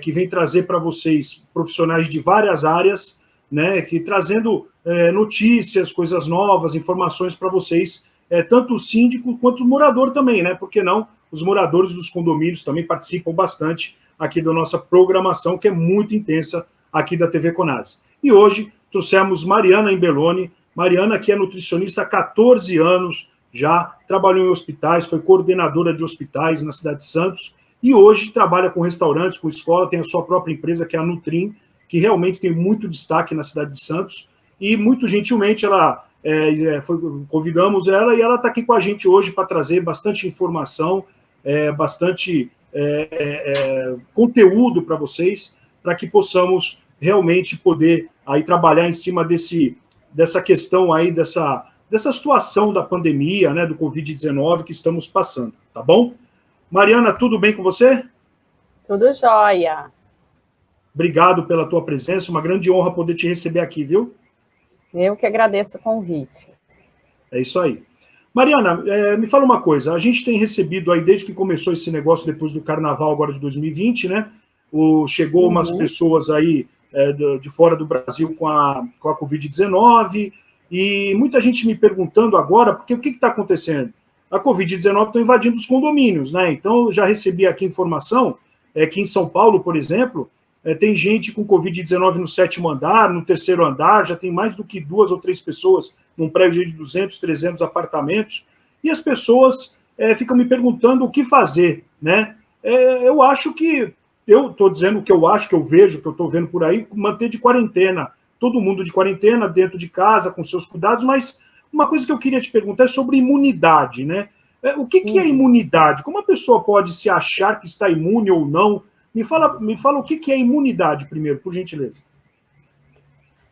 que vem trazer para vocês profissionais de várias áreas, né, que trazendo notícias, coisas novas, informações para vocês, tanto o síndico quanto o morador também, né? Por que não? Os moradores dos condomínios também participam bastante aqui da nossa programação, que é muito intensa aqui da TV Conase. E hoje trouxemos Mariana Imbeloni. Mariana, que é nutricionista há 14 anos, já trabalhou em hospitais, foi coordenadora de hospitais na cidade de Santos, e hoje trabalha com restaurantes, com escola, tem a sua própria empresa, que é a Nutrim, que realmente tem muito destaque na cidade de Santos, e muito gentilmente convidamos ela, e ela está aqui com a gente hoje para trazer bastante informação, bastante conteúdo para vocês, para que possamos realmente poder aí trabalhar em cima dessa questão aí, dessa situação da pandemia, né, do Covid-19 que estamos passando, tá bom? Mariana, tudo bem com você? Tudo jóia. Obrigado pela tua presença, uma grande honra poder te receber aqui, viu? Eu que agradeço o convite. É isso aí. Mariana, me fala uma coisa, a gente tem recebido aí, desde que começou esse negócio, depois do Carnaval agora de 2020, né, chegou umas pessoas aí de fora do Brasil com a Covid-19, e muita gente me perguntando agora, porque o que está acontecendo? A Covid-19 está invadindo os condomínios, né? Então, já recebi aqui informação que em São Paulo, por exemplo, tem gente com Covid-19 no 7º andar, no 3º andar, já tem mais do que 2 ou 3 pessoas num prédio de 200, 300 apartamentos, e as pessoas ficam me perguntando o que fazer, né? Eu acho que, eu estou dizendo o que eu acho, que eu vejo, que eu estou vendo por aí, manter de quarentena, todo mundo de quarentena, dentro de casa, com seus cuidados, mas uma coisa que eu queria te perguntar é sobre imunidade, né? O que é imunidade? Como a pessoa pode se achar que está imune ou não? Me fala o que é imunidade primeiro, por gentileza.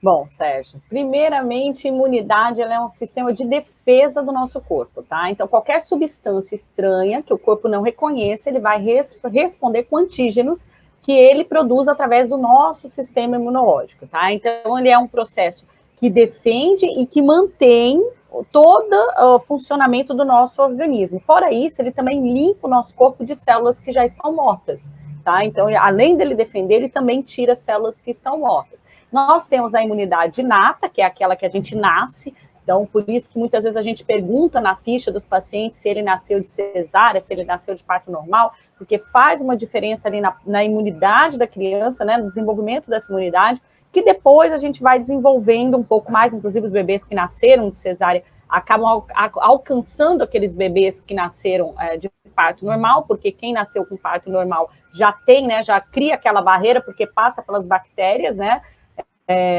Bom, Sérgio, primeiramente, imunidade ela é um sistema de defesa do nosso corpo, tá? Então, qualquer substância estranha que o corpo não reconheça, ele vai responder com antígenos que ele produz através do nosso sistema imunológico, tá? Então, ele é um processo que defende e que mantém todo o funcionamento do nosso organismo. Fora isso, ele também limpa o nosso corpo de células que já estão mortas, tá? Então, além dele defender, ele também tira células que estão mortas. Nós temos a imunidade inata, que é aquela que a gente nasce, então por isso que muitas vezes a gente pergunta na ficha dos pacientes se ele nasceu de cesárea, se ele nasceu de parto normal, porque faz uma diferença ali na imunidade da criança, né, no desenvolvimento dessa imunidade, que depois a gente vai desenvolvendo um pouco mais, inclusive os bebês que nasceram de cesárea acabam alcançando aqueles bebês que nasceram de parto normal, porque quem nasceu com parto normal já tem, né, já cria aquela barreira, porque passa pelas bactérias, né,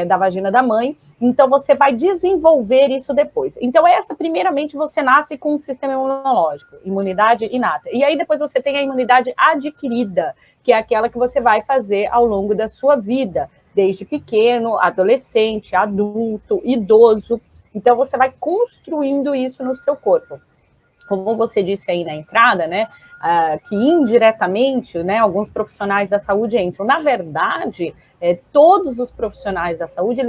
da vagina da mãe, então você vai desenvolver isso depois. Então primeiramente, você nasce com um sistema imunológico, imunidade inata, e aí depois você tem a imunidade adquirida, que é aquela que você vai fazer ao longo da sua vida, desde pequeno, adolescente, adulto, idoso, então você vai construindo isso no seu corpo. Como você disse aí na entrada, né, que indiretamente, né, alguns profissionais da saúde entram. Na verdade, todos os profissionais da saúde,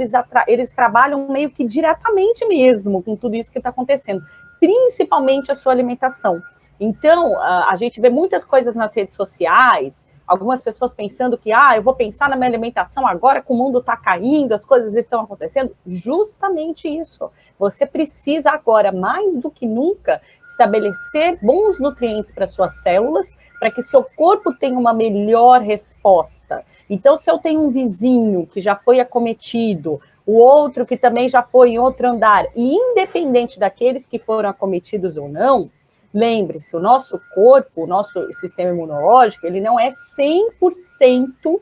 eles trabalham meio que diretamente mesmo com tudo isso que está acontecendo, principalmente a sua alimentação. Então, a gente vê muitas coisas nas redes sociais, algumas pessoas pensando que, eu vou pensar na minha alimentação agora que o mundo está caindo, as coisas estão acontecendo. Justamente isso. Você precisa agora, mais do que nunca, estabelecer bons nutrientes para suas células, para que seu corpo tenha uma melhor resposta. Então, se eu tenho um vizinho que já foi acometido, o outro que também já foi em outro andar, e independente daqueles que foram acometidos ou não, lembre-se, o nosso corpo, o nosso sistema imunológico, ele não é 100%,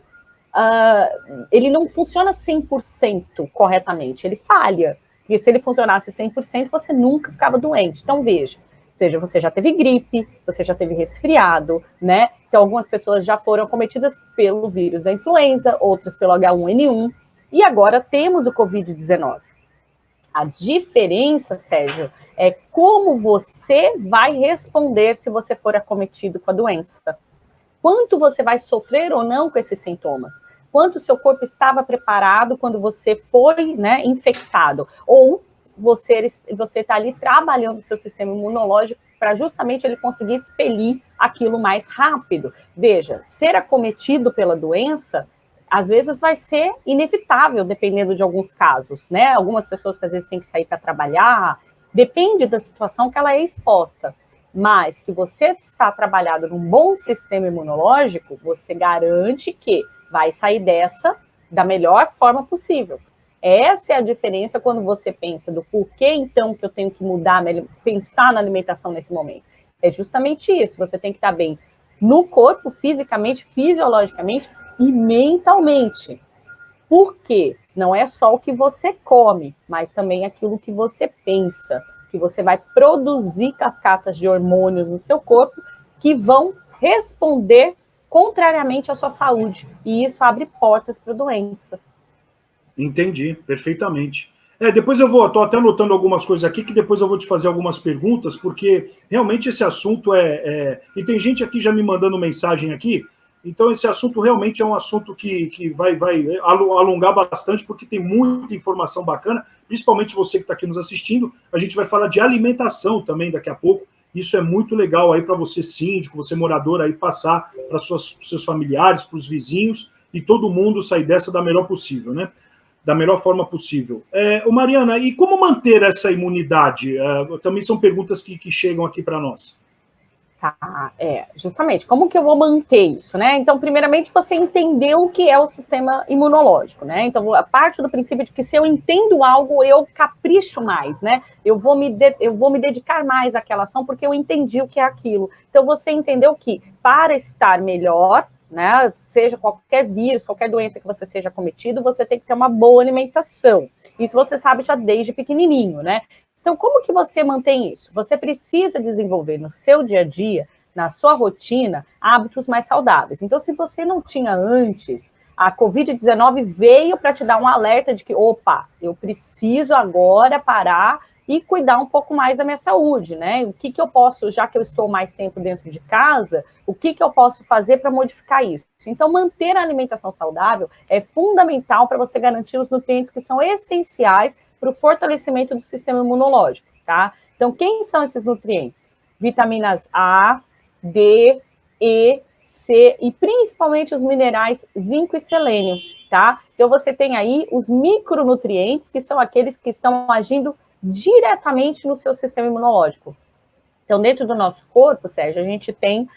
ele não funciona 100% corretamente, ele falha. Porque se ele funcionasse 100%, você nunca ficava doente. Então, veja, seja, você já teve gripe, você já teve resfriado, né? Então, algumas pessoas já foram acometidas pelo vírus da influenza, outras pelo H1N1, e agora temos o Covid-19. A diferença, Sérgio, é como você vai responder se você for acometido com a doença. Quanto você vai sofrer ou não com esses sintomas. Quanto o seu corpo estava preparado quando você foi, infectado. Ou você está ali trabalhando o seu sistema imunológico para justamente ele conseguir expelir aquilo mais rápido. Veja, ser acometido pela doença, às vezes vai ser inevitável, dependendo de alguns casos, né? Algumas pessoas que às vezes têm que sair para trabalhar, depende da situação que ela é exposta. Mas, se você está trabalhado num bom sistema imunológico, você garante que vai sair dessa da melhor forma possível. Essa é a diferença quando você pensa do porquê, então, que eu tenho que mudar, pensar na alimentação nesse momento. É justamente isso, você tem que estar bem no corpo, fisicamente, fisiologicamente e mentalmente. Por quê? Não é só o que você come, mas também aquilo que você pensa, que você vai produzir cascatas de hormônios no seu corpo que vão responder contrariamente à sua saúde. E isso abre portas para a doença. Entendi, perfeitamente. Depois estou até anotando algumas coisas aqui, que depois eu vou te fazer algumas perguntas, porque realmente esse assunto e tem gente aqui já me mandando mensagem aqui, então esse assunto realmente é um assunto que vai alongar bastante, porque tem muita informação bacana, principalmente você que está aqui nos assistindo. A gente vai falar de alimentação também daqui a pouco. Isso é muito legal aí para você, síndico, você morador, aí passar para seus familiares, para os vizinhos, e todo mundo sair dessa da melhor possível, né? Da melhor forma possível. Mariana, e como manter essa imunidade? Também são perguntas que chegam aqui para nós. Tá, justamente, como que eu vou manter isso, né? Então, primeiramente, você entendeu o que é o sistema imunológico, né? Então, a parte do princípio de que se eu entendo algo, eu capricho mais, né? Eu vou me dedicar mais àquela ação porque eu entendi o que é aquilo. Então, você entendeu que para estar melhor, né, seja qualquer vírus, qualquer doença que você seja cometido, você tem que ter uma boa alimentação. Isso você sabe já desde pequenininho, né? Então, como que você mantém isso? Você precisa desenvolver no seu dia a dia, na sua rotina, hábitos mais saudáveis. Então, se você não tinha antes, a Covid-19 veio para te dar um alerta de que, opa, eu preciso agora parar e cuidar um pouco mais da minha saúde, né? O que eu posso, já que eu estou mais tempo dentro de casa, o que eu posso fazer para modificar isso? Então, manter a alimentação saudável é fundamental para você garantir os nutrientes que são essenciais para o fortalecimento do sistema imunológico, tá? Então, quem são esses nutrientes? Vitaminas A, D, E, C e principalmente os minerais zinco e selênio, tá? Então, você tem aí os micronutrientes, que são aqueles que estão agindo diretamente no seu sistema imunológico. Então, dentro do nosso corpo, Sérgio, a gente tem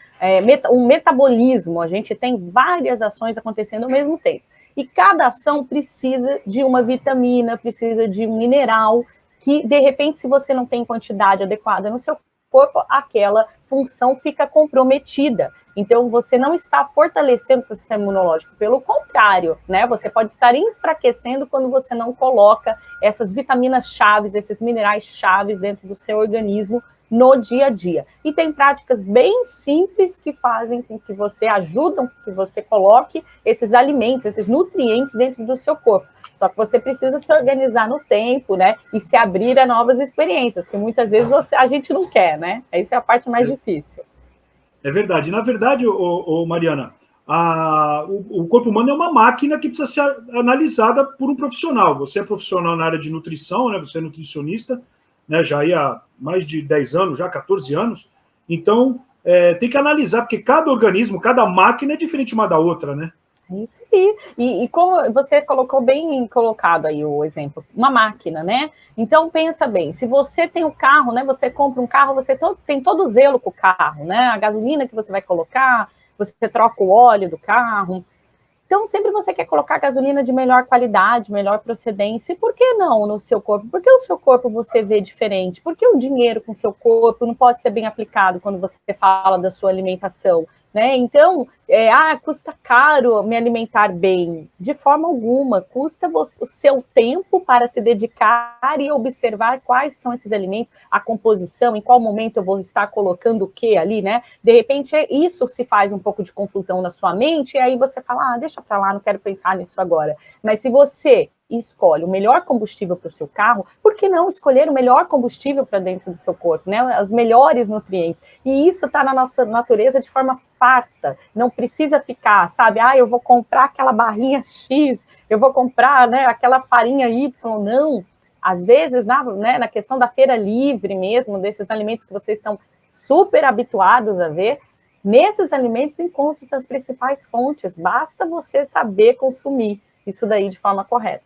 um metabolismo, a gente tem várias ações acontecendo ao mesmo tempo. E cada ação precisa de uma vitamina, precisa de um mineral, que, de repente, se você não tem quantidade adequada no seu corpo, aquela função fica comprometida. Então, você não está fortalecendo o seu sistema imunológico. Pelo contrário, né? Você pode estar enfraquecendo quando você não coloca essas vitaminas chaves, esses minerais chaves dentro do seu organismo no dia a dia. E tem práticas bem simples que fazem com que você ajudam que você coloque esses alimentos, esses nutrientes dentro do seu corpo. Só que você precisa se organizar no tempo, né? E se abrir a novas experiências, que muitas vezes a gente não quer, né? Essa é a parte mais difícil. É verdade. Na verdade, Mariana, o corpo humano é uma máquina que precisa ser analisada por um profissional. Você é profissional na área de nutrição, né? Você é nutricionista, né, já há mais de 10 anos, já 14 anos. Então, tem que analisar, porque cada organismo, cada máquina é diferente uma da outra, né? Isso aí. E como você colocou bem colocado aí o exemplo, uma máquina, né? Então, pensa bem, se você tem um carro, né? Você compra um carro, você tem todo o zelo com o carro, né? A gasolina que você vai colocar, você troca o óleo do carro. Então, sempre você quer colocar gasolina de melhor qualidade, melhor procedência. E por que não no seu corpo? Por que o seu corpo você vê diferente? Por que o dinheiro com o seu corpo não pode ser bem aplicado quando você fala da sua alimentação? Né? Então, custa caro me alimentar bem. De forma alguma, custa o seu tempo para se dedicar e observar quais são esses alimentos, a composição, em qual momento eu vou estar colocando o que ali, né? De repente, isso se faz um pouco de confusão na sua mente, e aí você fala, deixa para lá, não quero pensar nisso agora. Mas se você escolhe o melhor combustível para o seu carro, por que não escolher o melhor combustível para dentro do seu corpo, né? Os melhores nutrientes. E isso está na nossa natureza de forma farta. Não precisa ficar, sabe? Eu vou comprar aquela barrinha X, eu vou comprar, né, aquela farinha Y. Não. Às vezes, na questão da feira livre mesmo, desses alimentos que vocês estão super habituados a ver, nesses alimentos encontram-se as principais fontes, basta você saber consumir isso daí de forma correta.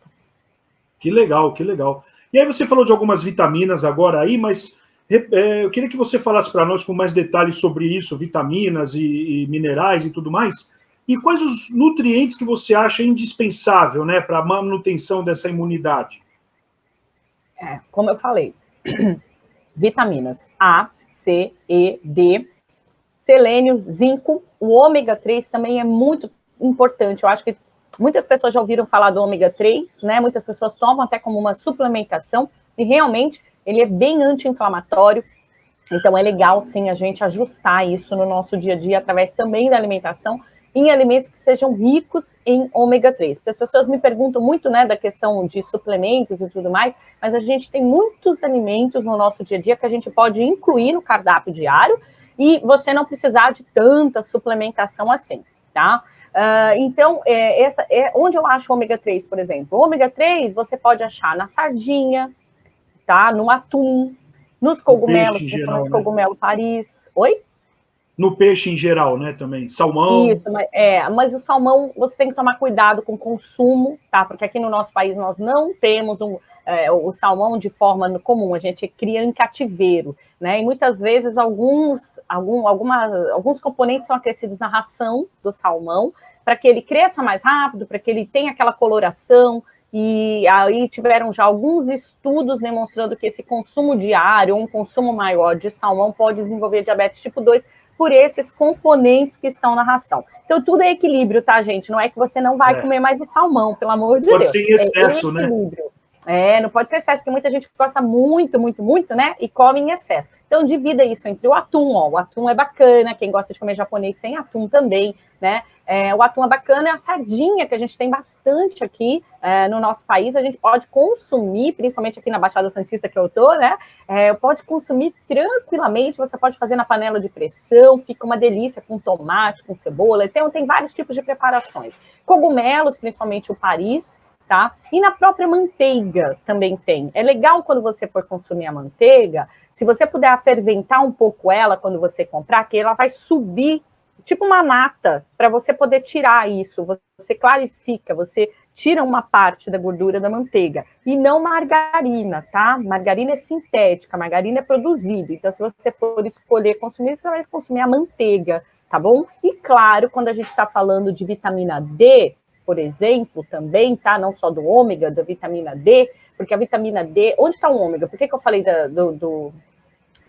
Que legal, que legal. E aí você falou de algumas vitaminas agora aí, mas eu queria que você falasse para nós com mais detalhes sobre isso, vitaminas e minerais e tudo mais. E quais os nutrientes que você acha indispensável, né, para a manutenção dessa imunidade? Como eu falei, vitaminas A, C, E, D, selênio, zinco, o ômega 3 também é muito importante. Eu acho que muitas pessoas já ouviram falar do ômega 3, né? Muitas pessoas tomam até como uma suplementação, e realmente ele é bem anti-inflamatório. Então é legal, sim, a gente ajustar isso no nosso dia a dia, através também da alimentação, em alimentos que sejam ricos em ômega 3. Porque as pessoas me perguntam muito, né, da questão de suplementos e tudo mais, mas a gente tem muitos alimentos no nosso dia a dia que a gente pode incluir no cardápio diário e você não precisar de tanta suplementação assim, tá? Então, essa é onde eu acho o ômega 3, por exemplo. O ômega 3 você pode achar na sardinha, tá? No atum, nos cogumelos, principalmente geral, né? cogumelo Paris. Oi? No peixe em geral, né, também. Salmão. Isso, mas o salmão você tem que tomar cuidado com o consumo, tá? Porque aqui no nosso país nós não temos o salmão de forma comum, a gente cria em cativeiro, né? E muitas vezes alguns componentes são acrescidos na ração do salmão para que ele cresça mais rápido, para que ele tenha aquela coloração. E aí tiveram já alguns estudos demonstrando que esse consumo diário, um consumo maior de salmão, pode desenvolver diabetes tipo 2 por esses componentes que estão na ração. Então, tudo é equilíbrio, tá, gente? Não é que você não vai comer mais o salmão, pelo amor de Deus. Pode ser em excesso, né? Não pode ser excesso, porque muita gente gosta muito, muito, muito, né? E come em excesso. Então, divida isso entre o atum, ó. O atum é bacana, quem gosta de comer japonês tem atum também, né? O atum é bacana, é a sardinha, que a gente tem bastante aqui no nosso país, a gente pode consumir, principalmente aqui na Baixada Santista que eu tô, né? Pode consumir tranquilamente, você pode fazer na panela de pressão, fica uma delícia com tomate, com cebola, tem vários tipos de preparações. Cogumelos, principalmente o Paris, tá? E na própria manteiga também tem. É legal quando você for consumir a manteiga, se você puder ferventar um pouco ela quando você comprar, que ela vai subir tipo uma nata, para você poder tirar isso. Você clarifica, você tira uma parte da gordura da manteiga. E não margarina, tá? Margarina é sintética, margarina é produzida. Então, se você for escolher consumir, você vai consumir a manteiga, tá bom? E claro, quando a gente está falando de vitamina D, por exemplo, também, tá? Não só do ômega, da vitamina D, porque a vitamina D... Onde está o ômega? Por que eu falei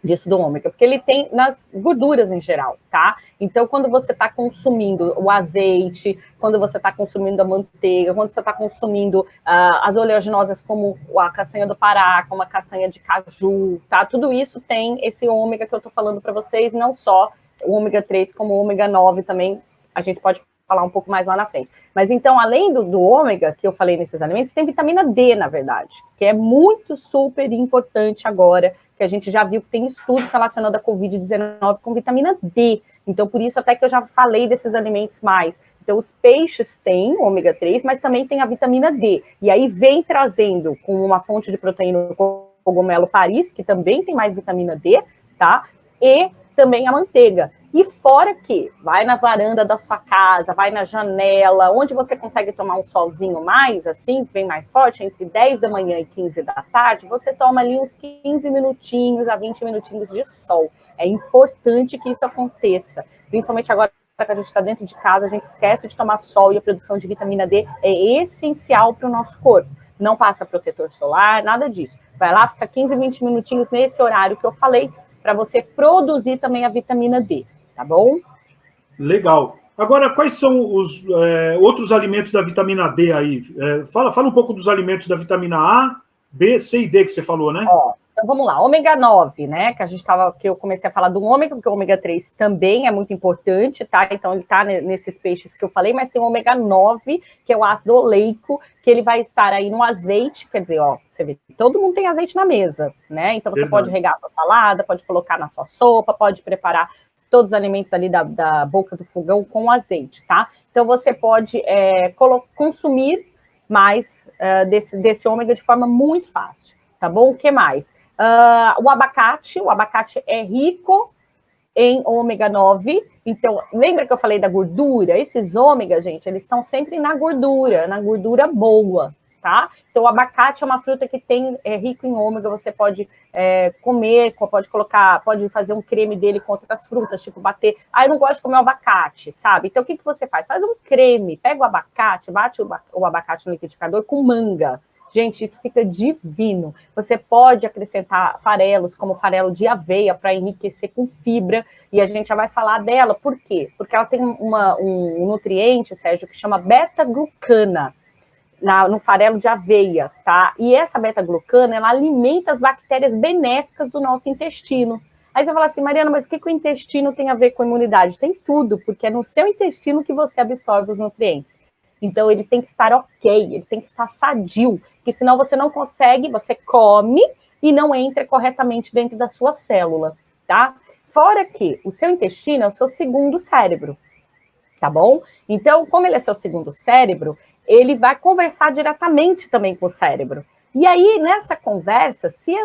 disso do ômega? Porque ele tem nas gorduras em geral, tá? Então, quando você está consumindo o azeite, quando você está consumindo a manteiga, quando você está consumindo as oleaginosas como a castanha do Pará, como a castanha de caju, tá? Tudo isso tem esse ômega que eu tô falando para vocês, não só o ômega 3, como o ômega 9 também, a gente pode falar um pouco mais lá na frente. Mas então, além do ômega que eu falei nesses alimentos, tem vitamina D, na verdade, que é muito super importante agora, que a gente já viu que tem estudos relacionados à Covid-19 com vitamina D. Então, por isso até que eu já falei desses alimentos mais. Então, os peixes têm ômega 3, mas também tem a vitamina D. E aí vem trazendo com uma fonte de proteína o cogumelo Paris, que também tem mais vitamina D, tá? E também a manteiga. E fora que vai na varanda da sua casa, vai na janela, onde você consegue tomar um solzinho mais, assim, bem mais forte, entre 10 da manhã e 15 da tarde, você toma ali uns 15 minutinhos a 20 minutinhos de sol. É importante que isso aconteça, principalmente agora que a gente está dentro de casa, a gente esquece de tomar sol e a produção de vitamina D é essencial para o nosso corpo. Não passa protetor solar, nada disso. Vai lá, fica 15, 20 minutinhos nesse horário que eu falei, para você produzir também a vitamina D. Tá bom? Legal. Agora, quais são os outros alimentos da vitamina D aí? Fala um pouco dos alimentos da vitamina A, B, C e D que você falou, né? Então vamos lá, ômega 9, né? Que eu comecei a falar do ômega, porque o ômega 3 também é muito importante, tá? Então ele tá nesses peixes que eu falei, mas tem o ômega 9, que é o ácido oleico, que ele vai estar aí no azeite, quer dizer, você vê, todo mundo tem azeite na mesa, né? Então você pode regar a sua salada, pode colocar na sua sopa, pode preparar todos os alimentos ali da boca do fogão com azeite, tá? Então, você pode consumir mais desse ômega de forma muito fácil, tá bom? O que mais? O abacate é rico em ômega 9. Então, lembra que eu falei da gordura? Esses ômegas, gente, eles estão sempre na gordura boa, tá? Então, o abacate é uma fruta que é rico em ômega, você pode comer, pode colocar, pode fazer um creme dele com outras frutas, tipo bater. Eu não gosto de comer o abacate, sabe? Então, o que você faz? Faz um creme, pega o abacate, bate o abacate no liquidificador com manga. Gente, isso fica divino. Você pode acrescentar farelos, como farelo de aveia, para enriquecer com fibra, e a gente já vai falar dela. Por quê? Porque ela tem um nutriente, Sérgio, que chama beta-glucana no farelo de aveia, tá? E essa beta-glucana, ela alimenta as bactérias benéficas do nosso intestino. Aí você fala assim, Mariana, mas o que o intestino tem a ver com imunidade? Tem tudo, porque é no seu intestino que você absorve os nutrientes. Então, ele tem que estar ok, ele tem que estar sadio, porque senão você não consegue, você come e não entra corretamente dentro da sua célula, tá? Fora que o seu intestino é o seu segundo cérebro, tá bom? Então, como ele é seu segundo cérebro, ele vai conversar diretamente também com o cérebro. E aí, nessa conversa, se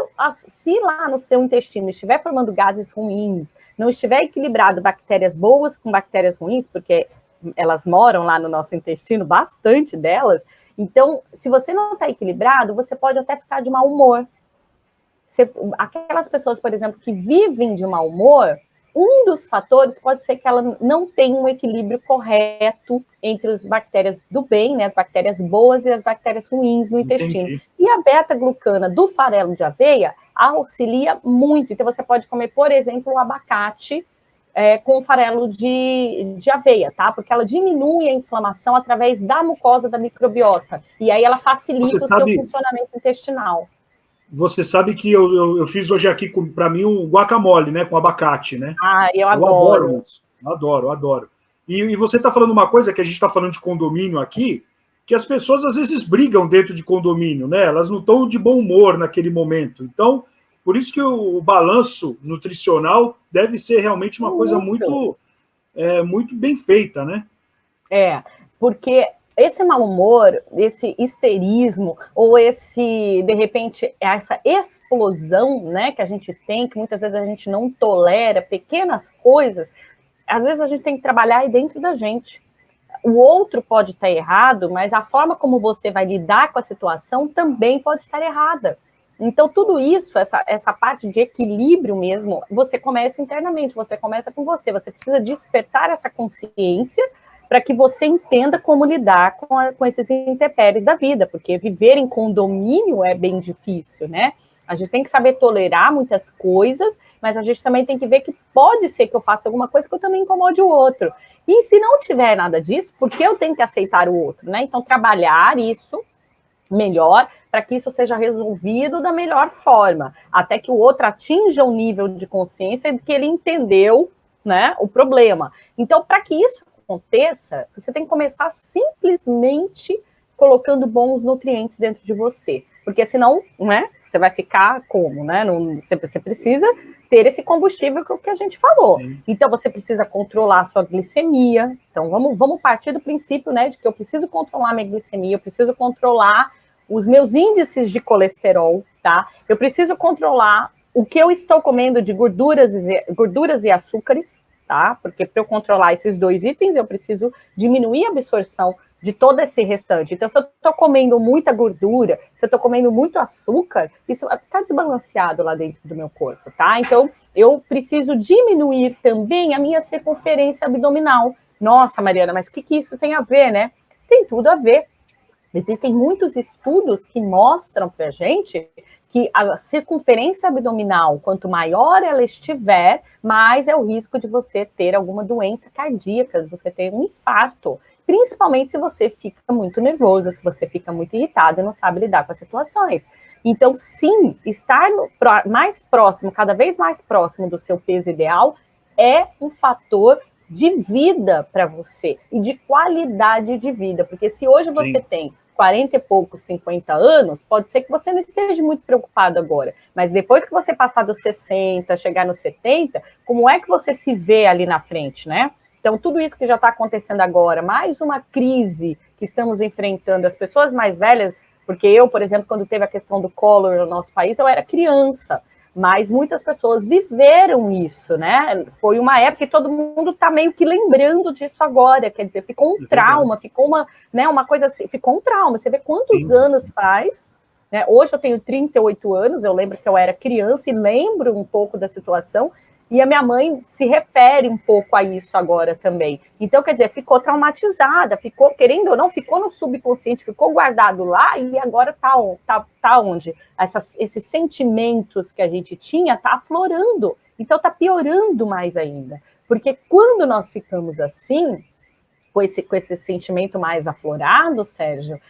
lá no seu intestino estiver formando gases ruins, não estiver equilibrado bactérias boas com bactérias ruins, porque elas moram lá no nosso intestino, bastante delas. Então, se você não está equilibrado, você pode até ficar de mau humor. Aquelas pessoas, por exemplo, que vivem de mau humor, um dos fatores pode ser que ela não tenha um equilíbrio correto entre as bactérias do bem, né, as bactérias boas e as bactérias ruins no intestino. Entendi. E a beta-glucana do farelo de aveia auxilia muito. Então, você pode comer, por exemplo, o abacate com farelo de aveia, tá? Porque ela diminui a inflamação através da mucosa da microbiota. E aí ela facilita o seu funcionamento intestinal. Você sabe que eu fiz hoje aqui, para mim, um guacamole, né? Com abacate, né? Eu adoro. Eu adoro. E você está falando uma coisa que a gente está falando de condomínio aqui, que as pessoas às vezes brigam dentro de condomínio, né? Elas não estão de bom humor naquele momento. Então, por isso que o balanço nutricional deve ser realmente uma coisa muito bem feita, né? Porque esse mau humor, esse histerismo, ou de repente, essa explosão, né, que a gente tem, que muitas vezes a gente não tolera, pequenas coisas, às vezes a gente tem que trabalhar aí dentro da gente. O outro pode estar errado, mas a forma como você vai lidar com a situação também pode estar errada. Então, tudo isso, essa parte de equilíbrio mesmo, você começa internamente, você começa com você. Você precisa despertar essa consciência para que você entenda como lidar com esses intempéries da vida, porque viver em condomínio é bem difícil, né? A gente tem que saber tolerar muitas coisas, mas a gente também tem que ver que pode ser que eu faça alguma coisa que eu também incomode o outro. E se não tiver nada disso, por que eu tenho que aceitar o outro, né? Então, trabalhar isso melhor, para que isso seja resolvido da melhor forma, até que o outro atinja um nível de consciência de que ele entendeu, né, o problema. Então, para que isso aconteça, você tem que começar simplesmente colocando bons nutrientes dentro de você, porque senão, né, você vai ficar como, né? Você precisa ter esse combustível que a gente falou. Sim. Então, você precisa controlar a sua glicemia. Então, vamos partir do princípio, né, de que eu preciso controlar a minha glicemia, eu preciso controlar os meus índices de colesterol, tá? Eu preciso controlar o que eu estou comendo de gorduras e açúcares, tá? Porque para eu controlar esses dois itens, eu preciso diminuir a absorção de todo esse restante. Então, se eu estou comendo muita gordura, se eu estou comendo muito açúcar, isso está desbalanceado lá dentro do meu corpo, tá? Então, eu preciso diminuir também a minha circunferência abdominal. Nossa, Mariana, mas o que isso tem a ver, né? Tem tudo a ver. Existem muitos estudos que mostram para a gente que a circunferência abdominal, quanto maior ela estiver, mais é o risco de você ter alguma doença cardíaca, de você ter um infarto. Principalmente se você fica muito nervoso, se você fica muito irritado e não sabe lidar com as situações. Então, sim, estar mais próximo, cada vez mais próximo do seu peso ideal é um fator de vida para você e de qualidade de vida. Porque se hoje você tem 40 e poucos, 50 anos, pode ser que você não esteja muito preocupado agora. Mas depois que você passar dos 60, chegar nos 70, como é que você se vê ali na frente, né? Então, tudo isso que já está acontecendo agora, mais uma crise que estamos enfrentando, as pessoas mais velhas, porque eu, por exemplo, quando teve a questão do Collor no nosso país, eu era criança. mas muitas pessoas viveram isso, né? Foi uma época que todo mundo está meio que lembrando disso agora, quer dizer, ficou um trauma, ficou uma coisa assim, ficou um trauma. Você vê quantos anos faz, né? Hoje eu tenho 38 anos, eu lembro que eu era criança e lembro um pouco da situação, e a minha mãe se refere um pouco a isso agora também. Então, quer dizer, ficou traumatizada, ficou, querendo ou não, ficou no subconsciente, ficou guardado lá e agora tá onde? Esses sentimentos que a gente tinha tá aflorando. Então, tá piorando mais ainda. Porque quando nós ficamos assim, com esse sentimento mais aflorado, Sérgio,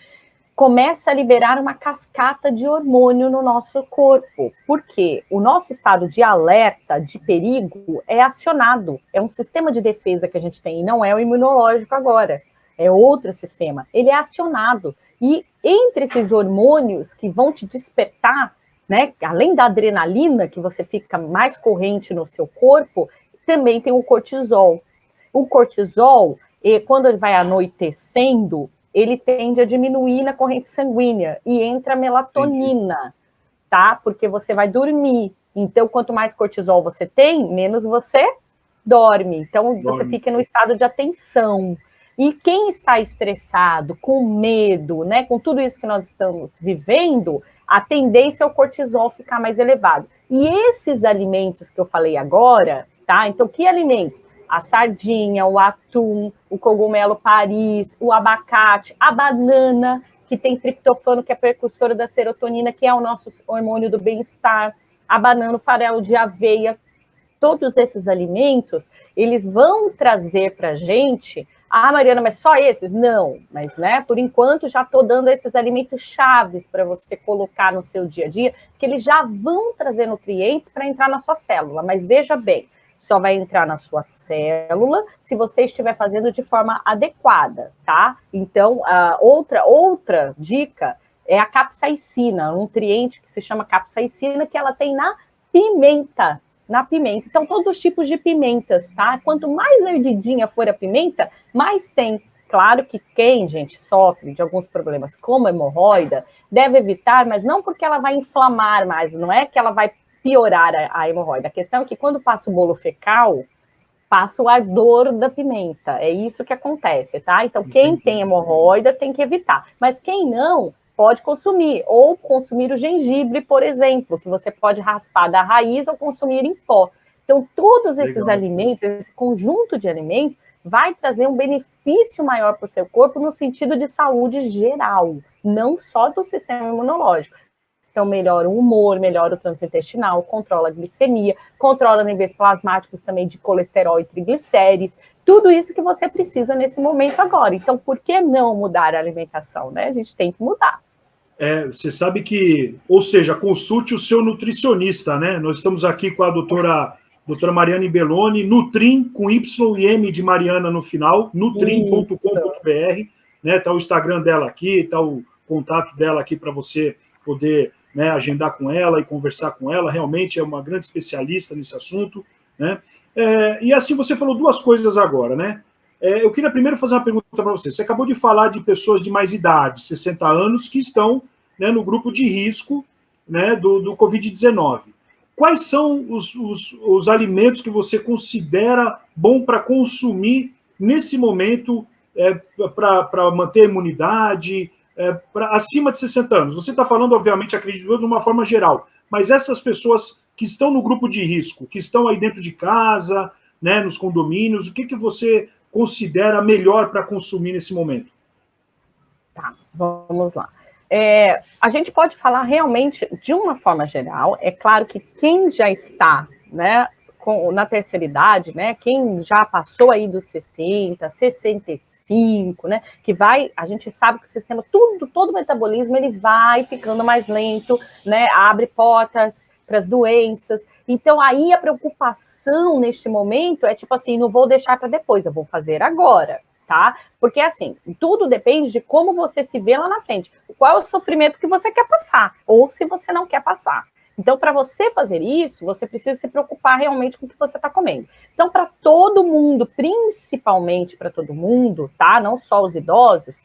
começa a liberar uma cascata de hormônio no nosso corpo. Por quê? O nosso estado de alerta, de perigo, é acionado. É um sistema de defesa que a gente tem, e não é o imunológico agora. É outro sistema. Ele é acionado. E entre esses hormônios que vão te despertar, né, além da adrenalina, que você fica mais corrente no seu corpo, também tem o cortisol. O cortisol, quando ele vai anoitecendo, ele tende a diminuir na corrente sanguínea e entra a melatonina, tá? Porque você vai dormir. Então, quanto mais cortisol você tem, menos você dorme. Então, você fica no estado de atenção. E quem está estressado, com medo, né, com tudo isso que nós estamos vivendo, a tendência é o cortisol ficar mais elevado. E esses alimentos que eu falei agora, tá? Então, que alimentos? A sardinha, o atum, o cogumelo Paris, o abacate, a banana, que tem triptofano, que é precursora da serotonina, que é o nosso hormônio do bem-estar, a banana, o farelo de aveia, todos esses alimentos, eles vão trazer para a gente, Mariana, mas só esses? Não, mas, né, por enquanto já estou dando esses alimentos chaves para você colocar no seu dia a dia, que eles já vão trazer nutrientes para entrar na sua célula, mas veja bem, só vai entrar na sua célula se você estiver fazendo de forma adequada, tá? Então, outra dica é a capsaicina, um nutriente que se chama capsaicina, que ela tem na pimenta. Então, todos os tipos de pimentas, tá? Quanto mais ardidinha for a pimenta, mais tem. Claro que quem, gente, sofre de alguns problemas como hemorroida, deve evitar, mas não porque ela vai inflamar mais, não é que ela vai piorar a hemorroida. A questão é que quando passa o bolo fecal, passa o ardor da pimenta. É isso que acontece, tá? Então, quem tem hemorroida tem que evitar. Mas quem não, pode consumir. Ou consumir o gengibre, por exemplo, que você pode raspar da raiz ou consumir em pó. Então, todos esses alimentos, esse conjunto de alimentos, vai trazer um benefício maior para o seu corpo no sentido de saúde geral, não só do sistema imunológico. Então, melhora o humor, melhora o trânsito intestinal, controla a glicemia, controla níveis plasmáticos também de colesterol e triglicérides, tudo isso que você precisa nesse momento agora. Então, por que não mudar a alimentação, né? A gente tem que mudar. Você sabe que, ou seja, consulte o seu nutricionista, né? Nós estamos aqui com a doutora Mariana Belloni, Nutrim, com Y e M de Mariana no final, nutrim.com.br, né? Está o Instagram dela aqui, está o contato dela aqui para você poder, né, agendar com ela e conversar com ela. Realmente é uma grande especialista nesse assunto, né? E assim, você falou duas coisas agora, né? Eu queria primeiro fazer uma pergunta para você. Você acabou de falar de pessoas de mais idade, 60 anos, que estão, né, no grupo de risco, né, do Covid-19. Quais são os alimentos que você considera bom para consumir nesse momento para manter a imunidade, acima de 60 anos? Você está falando, obviamente, acredito, de uma forma geral, mas essas pessoas que estão no grupo de risco, que estão aí dentro de casa, né, nos condomínios, o que você considera melhor para consumir nesse momento? Tá, vamos lá. A gente pode falar realmente de uma forma geral. É claro que quem já está, né, na terceira idade, né, quem já passou aí dos 60, 65, né, a gente sabe que o sistema, todo o metabolismo, ele vai ficando mais lento, né, abre portas para as doenças. Então, aí a preocupação neste momento é tipo assim, não vou deixar para depois, eu vou fazer agora, tá? Porque assim, tudo depende de como você se vê lá na frente. Qual é o sofrimento que você quer passar, ou se você não quer passar. Então, para você fazer isso, você precisa se preocupar realmente com o que você está comendo. Então, para todo mundo, principalmente para todo mundo, tá? Não só os idosos,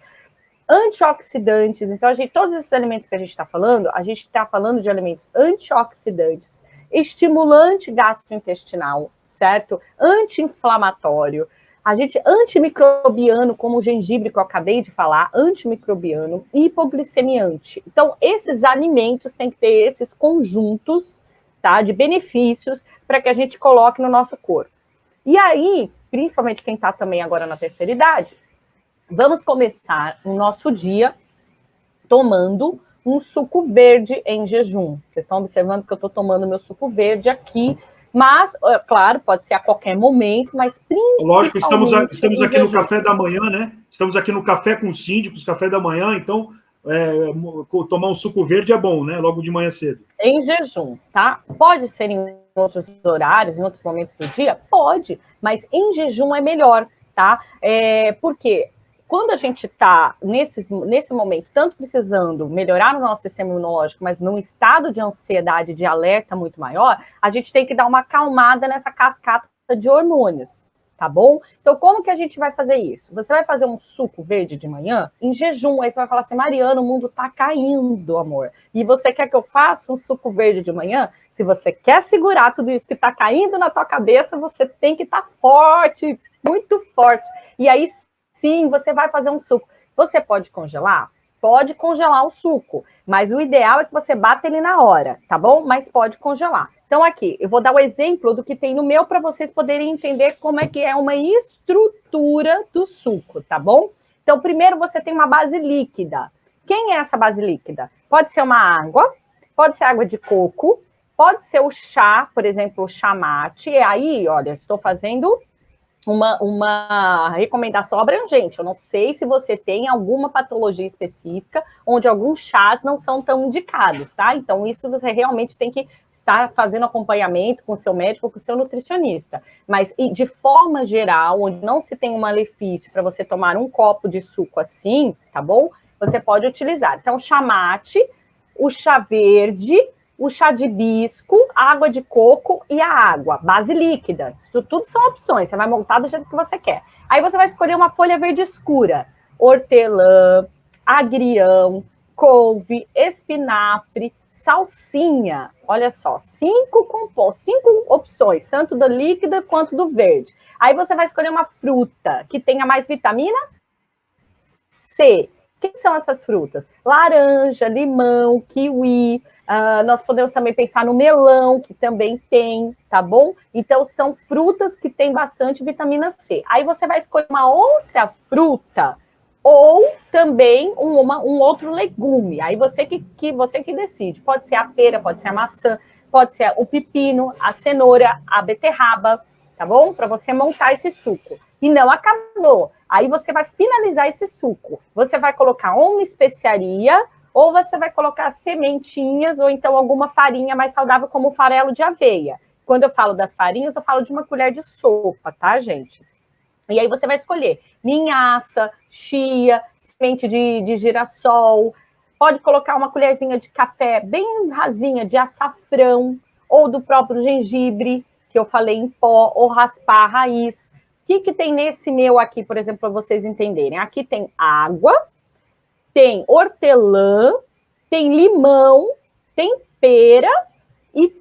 antioxidantes. Então, todos esses alimentos que a gente está falando de alimentos antioxidantes, estimulante gastrointestinal, certo? Anti-inflamatório. A gente, antimicrobiano, como o gengibre que eu acabei de falar, antimicrobiano, hipoglicemiante. Então, esses alimentos têm que ter esses conjuntos, tá, de benefícios para que a gente coloque no nosso corpo. E aí, principalmente quem está também agora na terceira idade, vamos começar o nosso dia tomando um suco verde em jejum. Vocês estão observando que eu estou tomando meu suco verde aqui, mas, claro, pode ser a qualquer momento, mas principalmente... Lógico, estamos aqui no café da manhã, né? Estamos aqui no Café com Síndicos, café da manhã, então tomar um suco verde é bom, né? Logo de manhã cedo. Em jejum, tá? Pode ser em outros horários, em outros momentos do dia? Pode, mas em jejum é melhor, tá? Porque quando a gente está nesse momento, tanto precisando melhorar o nosso sistema imunológico, mas num estado de ansiedade, de alerta muito maior, a gente tem que dar uma acalmada nessa cascata de hormônios, tá bom? Então, como que a gente vai fazer isso? Você vai fazer um suco verde de manhã, em jejum, aí você vai falar assim, Mariana, o mundo tá caindo, amor. E você quer que eu faça um suco verde de manhã? Se você quer segurar tudo isso que tá caindo na tua cabeça, você tem que estar forte, muito forte. E aí, sim, você vai fazer um suco. Você pode congelar? Pode congelar o suco, mas o ideal é que você bata ele na hora, tá bom? Mas pode congelar. Então, aqui, eu vou dar o exemplo do que tem no meu para vocês poderem entender como é que é uma estrutura do suco, tá bom? Então, primeiro você tem uma base líquida. Quem é essa base líquida? Pode ser uma água, pode ser água de coco, pode ser o chá, por exemplo, o chá mate. E aí, olha, estou fazendo uma recomendação abrangente. Eu não sei se você tem alguma patologia específica onde alguns chás não são tão indicados, tá? Então, isso você realmente tem que estar fazendo acompanhamento com o seu médico, com o seu nutricionista. Mas, de forma geral, onde não se tem um malefício para você tomar um copo de suco assim, tá bom? Você pode utilizar. Então, chá mate, o chá verde, o chá de hibisco, água de coco e a água, base líquida. Isso tudo são opções, você vai montar do jeito que você quer. Aí você vai escolher uma folha verde escura, hortelã, agrião, couve, espinafre, salsinha. Olha só, 5 opções, tanto da líquida quanto do verde. Aí você vai escolher uma fruta que tenha mais vitamina C. Quem são essas frutas? Laranja, limão, kiwi. Nós podemos também pensar no melão, que também tem, tá bom? Então, são frutas que têm bastante vitamina C. Aí você vai escolher uma outra fruta ou também um outro legume. Aí você que decide. Pode ser a pera, pode ser a maçã, pode ser o pepino, a cenoura, a beterraba, tá bom? Para você montar esse suco. E não acabou. Aí você vai finalizar esse suco. Você vai colocar uma especiaria, ou você vai colocar sementinhas, ou então alguma farinha mais saudável, como o farelo de aveia. Quando eu falo das farinhas, eu falo de uma colher de sopa, tá, gente? E aí você vai escolher linhaça, chia, semente de girassol. Pode colocar uma colherzinha de café bem rasinha de açafrão, ou do próprio gengibre, que eu falei em pó, ou raspar a raiz. O que tem nesse meu aqui, por exemplo, para vocês entenderem? Aqui tem água, tem hortelã, tem limão, tem pera e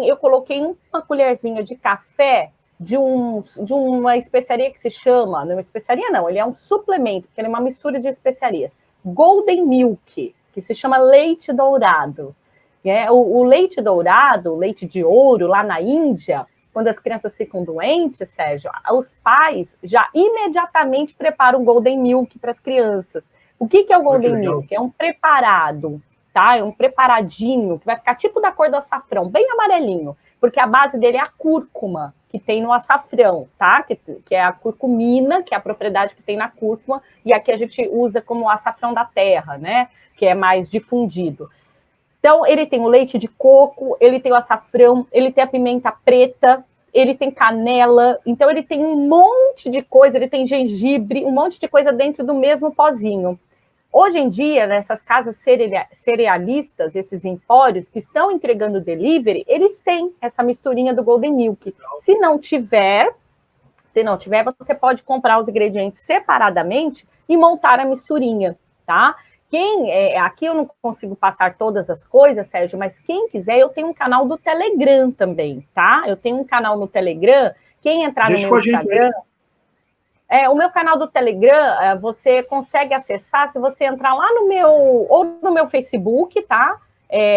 eu coloquei uma colherzinha de café de uma especiaria que se chama, não é uma especiaria não, ele é um suplemento, porque ele é uma mistura de especiarias, Golden Milk, que se chama leite dourado. O leite dourado, o leite de ouro lá na Índia, quando as crianças ficam doentes, Sérgio, os pais já imediatamente preparam o Golden Milk para as crianças. O que é o Golden Milk? É um preparado, tá? É um preparadinho que vai ficar tipo da cor do açafrão, bem amarelinho, porque a base dele é a cúrcuma que tem no açafrão, tá? Que é a curcumina, que é a propriedade que tem na cúrcuma, e aqui a gente usa como o açafrão da terra, né? Que é mais difundido. Então, ele tem o leite de coco, ele tem o açafrão, ele tem a pimenta preta, ele tem canela, então ele tem um monte de coisa, ele tem gengibre, um monte de coisa dentro do mesmo pozinho. Hoje em dia, nessas casas cerealistas, esses empórios que estão entregando delivery, eles têm essa misturinha do Golden Milk. Se não tiver, você pode comprar os ingredientes separadamente e montar a misturinha, tá? Aqui eu não consigo passar todas as coisas, Sérgio, mas quem quiser, eu tenho um canal do Telegram também, tá? Eu tenho um canal no Telegram, quem entrar no meu Instagram... o meu canal do Telegram, você consegue acessar se você entrar lá no meu Facebook, tá?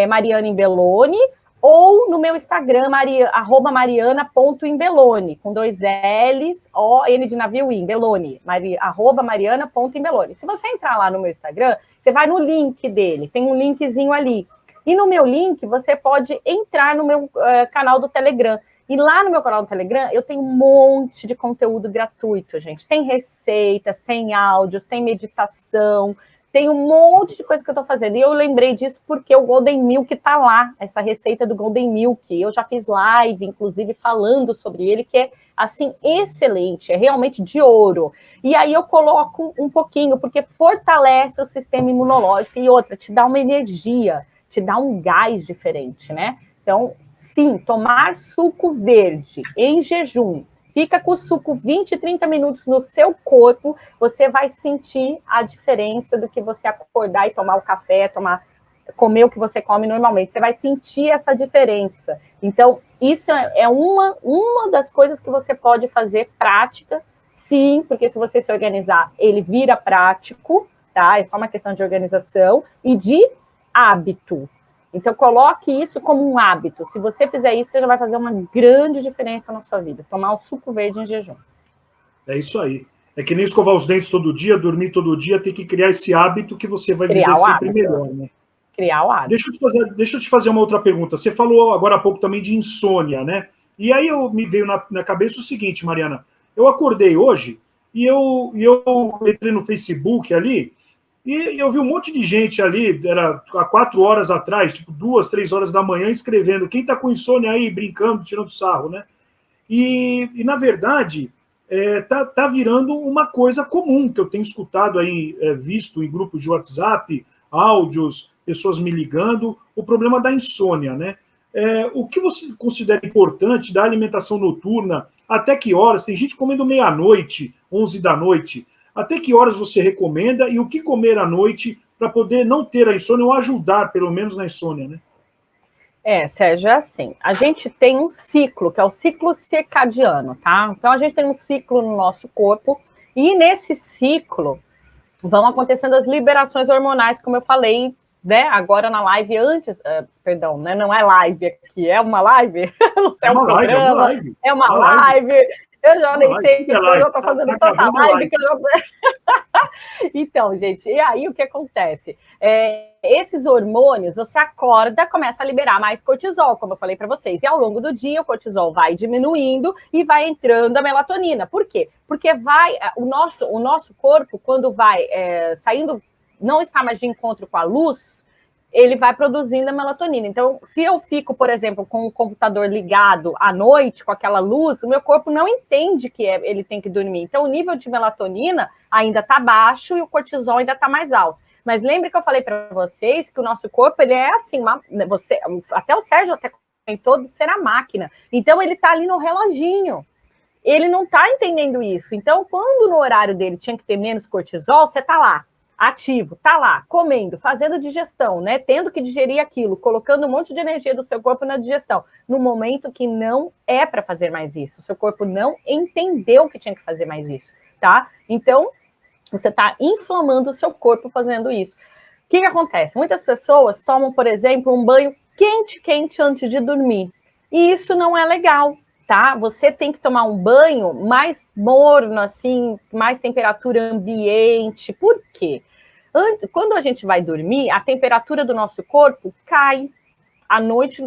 Mariana Imbeloni, ou no meu Instagram, @mariana.imbeloni, com 2 L's, O-N de navio, Imbeloni, @mariana.imbeloni. Se você entrar lá no meu Instagram, você vai no link dele, tem um linkzinho ali. E no meu link, você pode entrar no meu canal do Telegram. E lá no meu canal do Telegram, eu tenho um monte de conteúdo gratuito, gente. Tem receitas, tem áudios, tem meditação, tem um monte de coisa que eu estou fazendo. E eu lembrei disso porque o Golden Milk está lá, essa receita do Golden Milk. Eu já fiz live, inclusive, falando sobre ele, que é, assim, excelente, é realmente de ouro. E aí eu coloco um pouquinho, porque fortalece o sistema imunológico. E outra, te dá uma energia, te dá um gás diferente, né? Então, sim, tomar suco verde em jejum, fica com o suco 20, 30 minutos no seu corpo, você vai sentir a diferença do que você acordar e tomar o café, comer o que você come normalmente. Você vai sentir essa diferença. Então, isso é uma das coisas que você pode fazer prática, sim, porque se você se organizar, ele vira prático, tá? É só uma questão de organização e de hábito. Então, coloque isso como um hábito. Se você fizer isso, você já vai fazer uma grande diferença na sua vida. Tomar o suco verde em jejum. É isso aí. É que nem escovar os dentes todo dia, dormir todo dia, tem que criar esse hábito que você vai viver sempre melhor, né? Criar o hábito. Deixa eu te fazer uma outra pergunta. Você falou agora há pouco também de insônia, né? E aí me veio na cabeça o seguinte, Mariana. Eu acordei hoje e eu entrei no Facebook ali, e eu vi um monte de gente ali, era há 4 horas atrás, tipo 2, 3 horas da manhã, escrevendo quem tá com insônia aí, brincando, tirando sarro, né? E na verdade, tá virando uma coisa comum, que eu tenho escutado aí, visto em grupos de WhatsApp, áudios, pessoas me ligando, o problema da insônia, né? O que você considera importante da alimentação noturna? Até que horas? Tem gente comendo meia-noite, 11 da noite. Até que horas você recomenda e o que comer à noite para poder não ter a insônia ou ajudar, pelo menos, na insônia, né? Sérgio, é assim, a gente tem um ciclo, que é o ciclo circadiano, tá? Então, a gente tem um ciclo no nosso corpo e nesse ciclo vão acontecendo as liberações hormonais, como eu falei, né, agora na live antes, perdão, né, não é live aqui, é uma live? Não sei, é um programa, é uma live. Eu já nem sei o que eu estou fazendo tanta live que eu já... Então, gente, e aí o que acontece? Esses hormônios, você acorda, começa a liberar mais cortisol, como eu falei para vocês, e ao longo do dia o cortisol vai diminuindo e vai entrando a melatonina. Por quê? Porque o nosso corpo, quando vai saindo, não está mais de encontro com a luz, ele vai produzindo a melatonina. Então, se eu fico, por exemplo, com o computador ligado à noite, com aquela luz, o meu corpo não entende que ele tem que dormir. Então, o nível de melatonina ainda está baixo e o cortisol ainda está mais alto. Mas lembre que eu falei para vocês que o nosso corpo, ele é assim, até o Sérgio até comentou de ser a máquina. Então, ele está ali no reloginho. Ele não está entendendo isso. Então, quando no horário dele tinha que ter menos cortisol, você está lá, ativo, tá lá, comendo, fazendo digestão, né? Tendo que digerir aquilo, colocando um monte de energia do seu corpo na digestão, no momento que não é para fazer mais isso. O seu corpo não entendeu que tinha que fazer mais isso, tá? Então, você está inflamando o seu corpo fazendo isso. O que acontece? Muitas pessoas tomam, por exemplo, um banho quente antes de dormir. E isso não é legal, tá? Você tem que tomar um banho mais morno, assim, mais temperatura ambiente. Por quê? Quando a gente vai dormir, a temperatura do nosso corpo cai. À noite,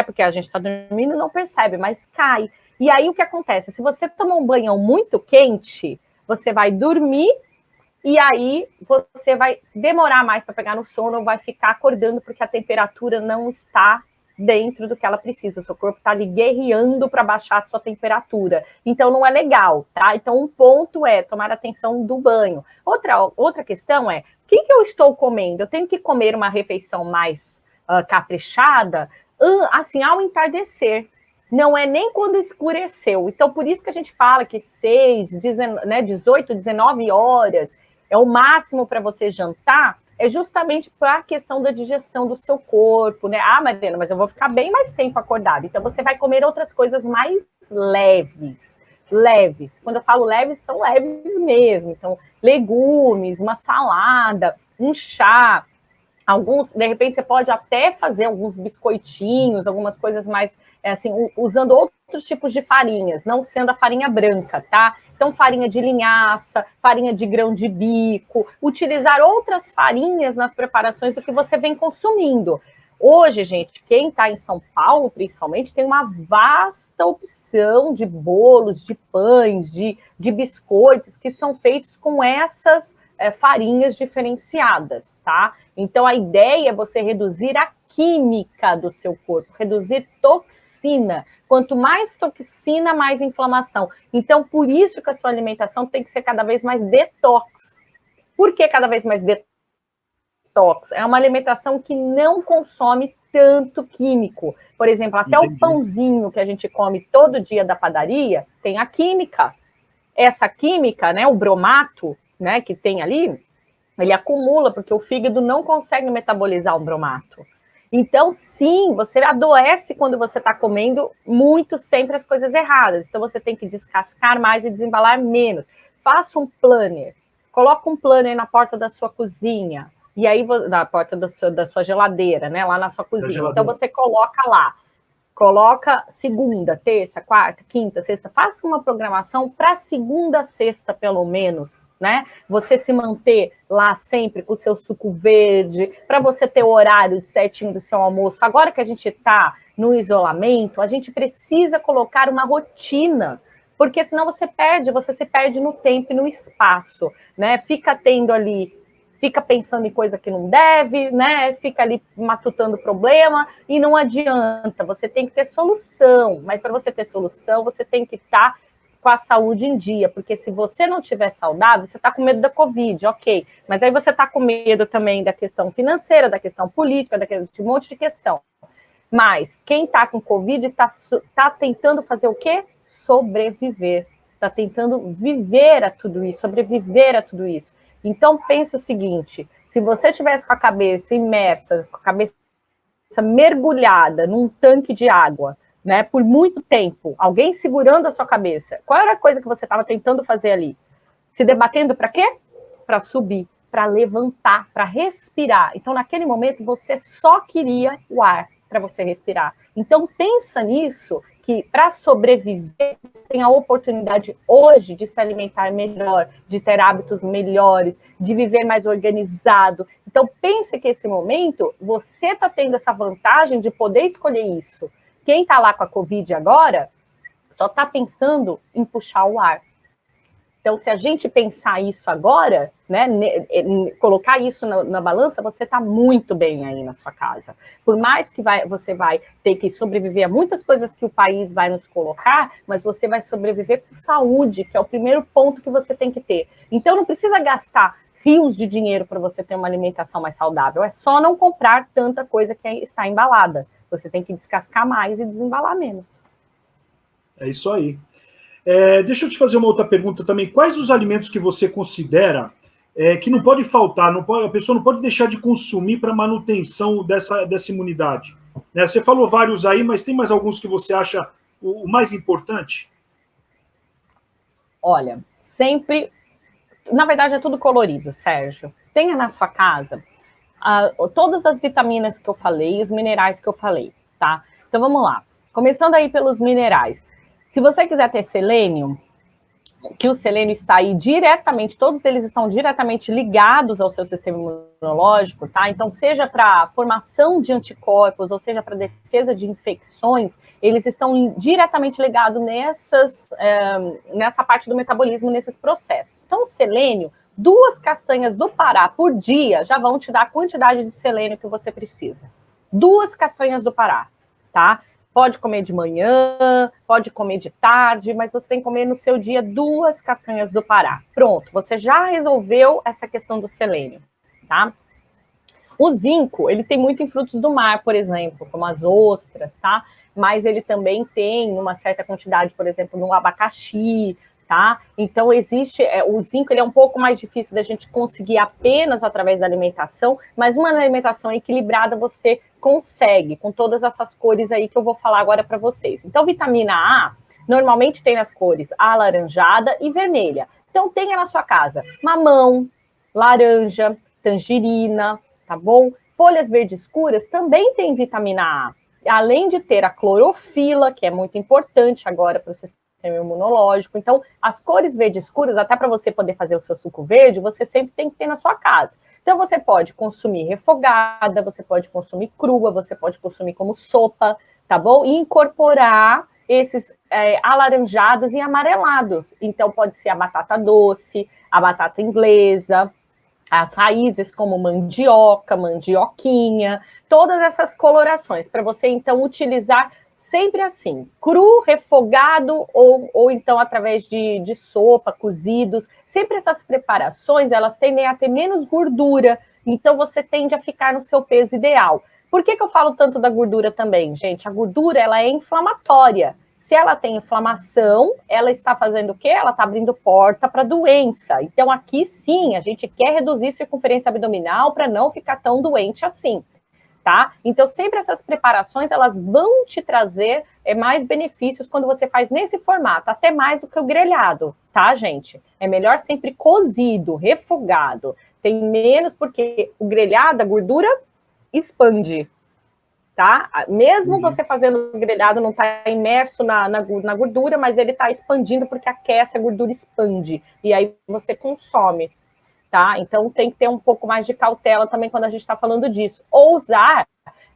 porque a gente está dormindo, não percebe, mas cai. E aí o que acontece? Se você tomar um banho muito quente, você vai dormir e aí você vai demorar mais para pegar no sono, vai ficar acordando porque a temperatura não está dentro do que ela precisa. O seu corpo está ali guerreando para baixar a sua temperatura. Então, não é legal, tá? Então, um ponto é tomar atenção do banho. Outra questão é, o que eu estou comendo? Eu tenho que comer uma refeição mais caprichada, assim, ao entardecer. Não é nem quando escureceu. Então, por isso que a gente fala que 18, 19 horas é o máximo para você jantar, é justamente para a questão da digestão do seu corpo, né? Ah, Mariana, mas eu vou ficar bem mais tempo acordada. Então, você vai comer outras coisas mais leves. Leves. Quando eu falo leves, são leves mesmo. Então, legumes, uma salada, um chá. Alguns, de repente, você pode até fazer alguns biscoitinhos, algumas coisas mais, assim, usando outros tipos de farinhas, não sendo a farinha branca, tá? Então, farinha de linhaça, farinha de grão de bico, utilizar outras farinhas nas preparações do que você vem consumindo. Hoje, gente, quem está em São Paulo, principalmente, tem uma vasta opção de bolos, de pães, de biscoitos que são feitos com essas farinhas diferenciadas, tá? Então, a ideia é você reduzir a química do seu corpo, reduzir toxina. Quanto mais toxina, mais inflamação. Então, por isso que a sua alimentação tem que ser cada vez mais detox. Por que cada vez mais detox? É uma alimentação que não consome tanto químico. Por exemplo, até o pãozinho que a gente come todo dia da padaria tem a química. Essa química, né, o bromato, né, que tem ali, ele acumula, porque o fígado não consegue metabolizar o bromato. Então, sim, você adoece quando você está comendo muito sempre as coisas erradas. Então, você tem que descascar mais e desembalar menos. Faça um planner. Coloca um planner na porta da sua cozinha. E aí, na porta da sua geladeira, né? Lá na sua cozinha. Então, você coloca lá. Coloca segunda, terça, quarta, quinta, sexta. Faça uma programação para segunda, sexta, pelo menos, né? Você se manter lá sempre com o seu suco verde, para você ter o horário certinho do seu almoço. Agora que a gente está no isolamento, a gente precisa colocar uma rotina, porque senão você se perde no tempo e no espaço, né? Fica tendo ali, fica pensando em coisa que não deve, né? Fica ali matutando problema e não adianta. Você tem que ter solução, mas para você ter solução, você tem que estar com a saúde em dia, porque se você não estiver saudável, você está com medo da Covid, ok, mas aí você está com medo também da questão financeira, da questão política, de um monte de questão. Mas quem está com Covid está tentando fazer o quê? Sobreviver. Está tentando viver a tudo isso, sobreviver a tudo isso. Então, pense o seguinte, se você estivesse com a cabeça imersa, com a cabeça mergulhada num tanque de água, né, por muito tempo, alguém segurando a sua cabeça, qual era a coisa que você estava tentando fazer ali? Se debatendo para quê? Para subir, para levantar, para respirar. Então, naquele momento, você só queria o ar para você respirar. Então, pensa nisso, que para sobreviver, tem a oportunidade hoje de se alimentar melhor, de ter hábitos melhores, de viver mais organizado. Então, pense que esse momento, você está tendo essa vantagem de poder escolher isso. Quem está lá com a Covid agora, só está pensando em puxar o ar. Então, se a gente pensar isso agora, né, colocar isso na balança, você está muito bem aí na sua casa. Por mais que você vai ter que sobreviver a muitas coisas que o país vai nos colocar, mas você vai sobreviver com saúde, que é o primeiro ponto que você tem que ter. Então, não precisa gastar rios de dinheiro para você ter uma alimentação mais saudável. É só não comprar tanta coisa que está embalada. Você tem que descascar mais e desembalar menos. É isso aí. Deixa eu te fazer uma outra pergunta também. Quais os alimentos que você considera que não pode faltar, a pessoa não pode deixar de consumir para manutenção dessa imunidade? Né? Você falou vários aí, mas tem mais alguns que você acha o mais importante? Olha, sempre... Na verdade, é tudo colorido, Sérgio. Tenha na sua casa todas as vitaminas que eu falei, os minerais que eu falei, tá? Então, vamos lá. Começando aí pelos minerais. Se você quiser ter selênio, que o selênio está aí diretamente, todos eles estão diretamente ligados ao seu sistema imunológico, tá? Então, seja para formação de anticorpos, ou seja para defesa de infecções, eles estão diretamente ligados nessa parte do metabolismo, nesses processos. Então, o selênio, 2 castanhas do Pará por dia já vão te dar a quantidade de selênio que você precisa. 2 castanhas do Pará, tá? Pode comer de manhã, pode comer de tarde, mas você tem que comer no seu dia 2 castanhas do Pará. Pronto, você já resolveu essa questão do selênio, tá? O zinco, ele tem muito em frutos do mar, por exemplo, como as ostras, tá? Mas ele também tem uma certa quantidade, por exemplo, no abacaxi, tá? Então, existe, o zinco ele é um pouco mais difícil da gente conseguir apenas através da alimentação, mas uma alimentação equilibrada você consegue, com todas essas cores aí que eu vou falar agora para vocês. Então, vitamina A, normalmente tem nas cores alaranjada e vermelha. Então, tenha na sua casa mamão, laranja, tangerina, tá bom? Folhas verdes escuras também tem vitamina A. Além de ter a clorofila, que é muito importante agora para o sistema imunológico. Então, as cores verdes escuras, até para você poder fazer o seu suco verde, você sempre tem que ter na sua casa. Então, você pode consumir refogada, você pode consumir crua, você pode consumir como sopa, tá bom? E incorporar esses alaranjados e amarelados. Então, pode ser a batata doce, a batata inglesa, as raízes como mandioca, mandioquinha, todas essas colorações, para você, então, utilizar sempre assim, cru, refogado, ou então através de sopa, cozidos. Sempre essas preparações, elas tendem a ter menos gordura, então você tende a ficar no seu peso ideal. Por que eu falo tanto da gordura também, gente? A gordura, ela é inflamatória. Se ela tem inflamação, ela está fazendo o quê? Ela está abrindo porta para doença. Então, aqui sim, a gente quer reduzir circunferência abdominal para não ficar tão doente assim, tá? Então, sempre essas preparações, elas vão te trazer mais benefícios quando você faz nesse formato, até mais do que o grelhado, tá, gente? É melhor sempre cozido, refogado. Tem menos, porque o grelhado, a gordura expande, tá? Mesmo você fazendo grelhado, não está imerso na gordura, mas ele está expandindo porque aquece, a gordura expande. E aí você consome, tá? Então tem que ter um pouco mais de cautela também quando a gente está falando disso. Ou usar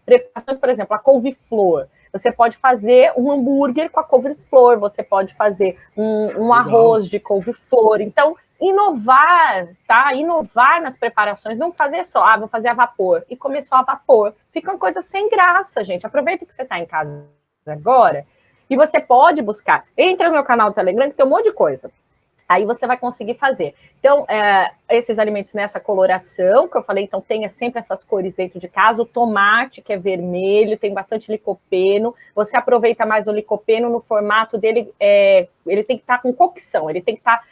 preparações, por exemplo, a couve-flor. Você pode fazer um hambúrguer com a couve-flor, você pode fazer um arroz de couve-flor. Então, inovar, tá? Inovar nas preparações, não fazer só, vou fazer a vapor, e comer só a vapor. Fica uma coisa sem graça, gente. Aproveita que você está em casa agora, e você pode buscar. Entra no meu canal do Telegram, que tem um monte de coisa. Aí você vai conseguir fazer. Então, esses alimentos nessa coloração, que eu falei, então tenha sempre essas cores dentro de casa. O tomate, que é vermelho, tem bastante licopeno. Você aproveita mais o licopeno no formato dele, ele tem que estar com cocção, ele tem que estar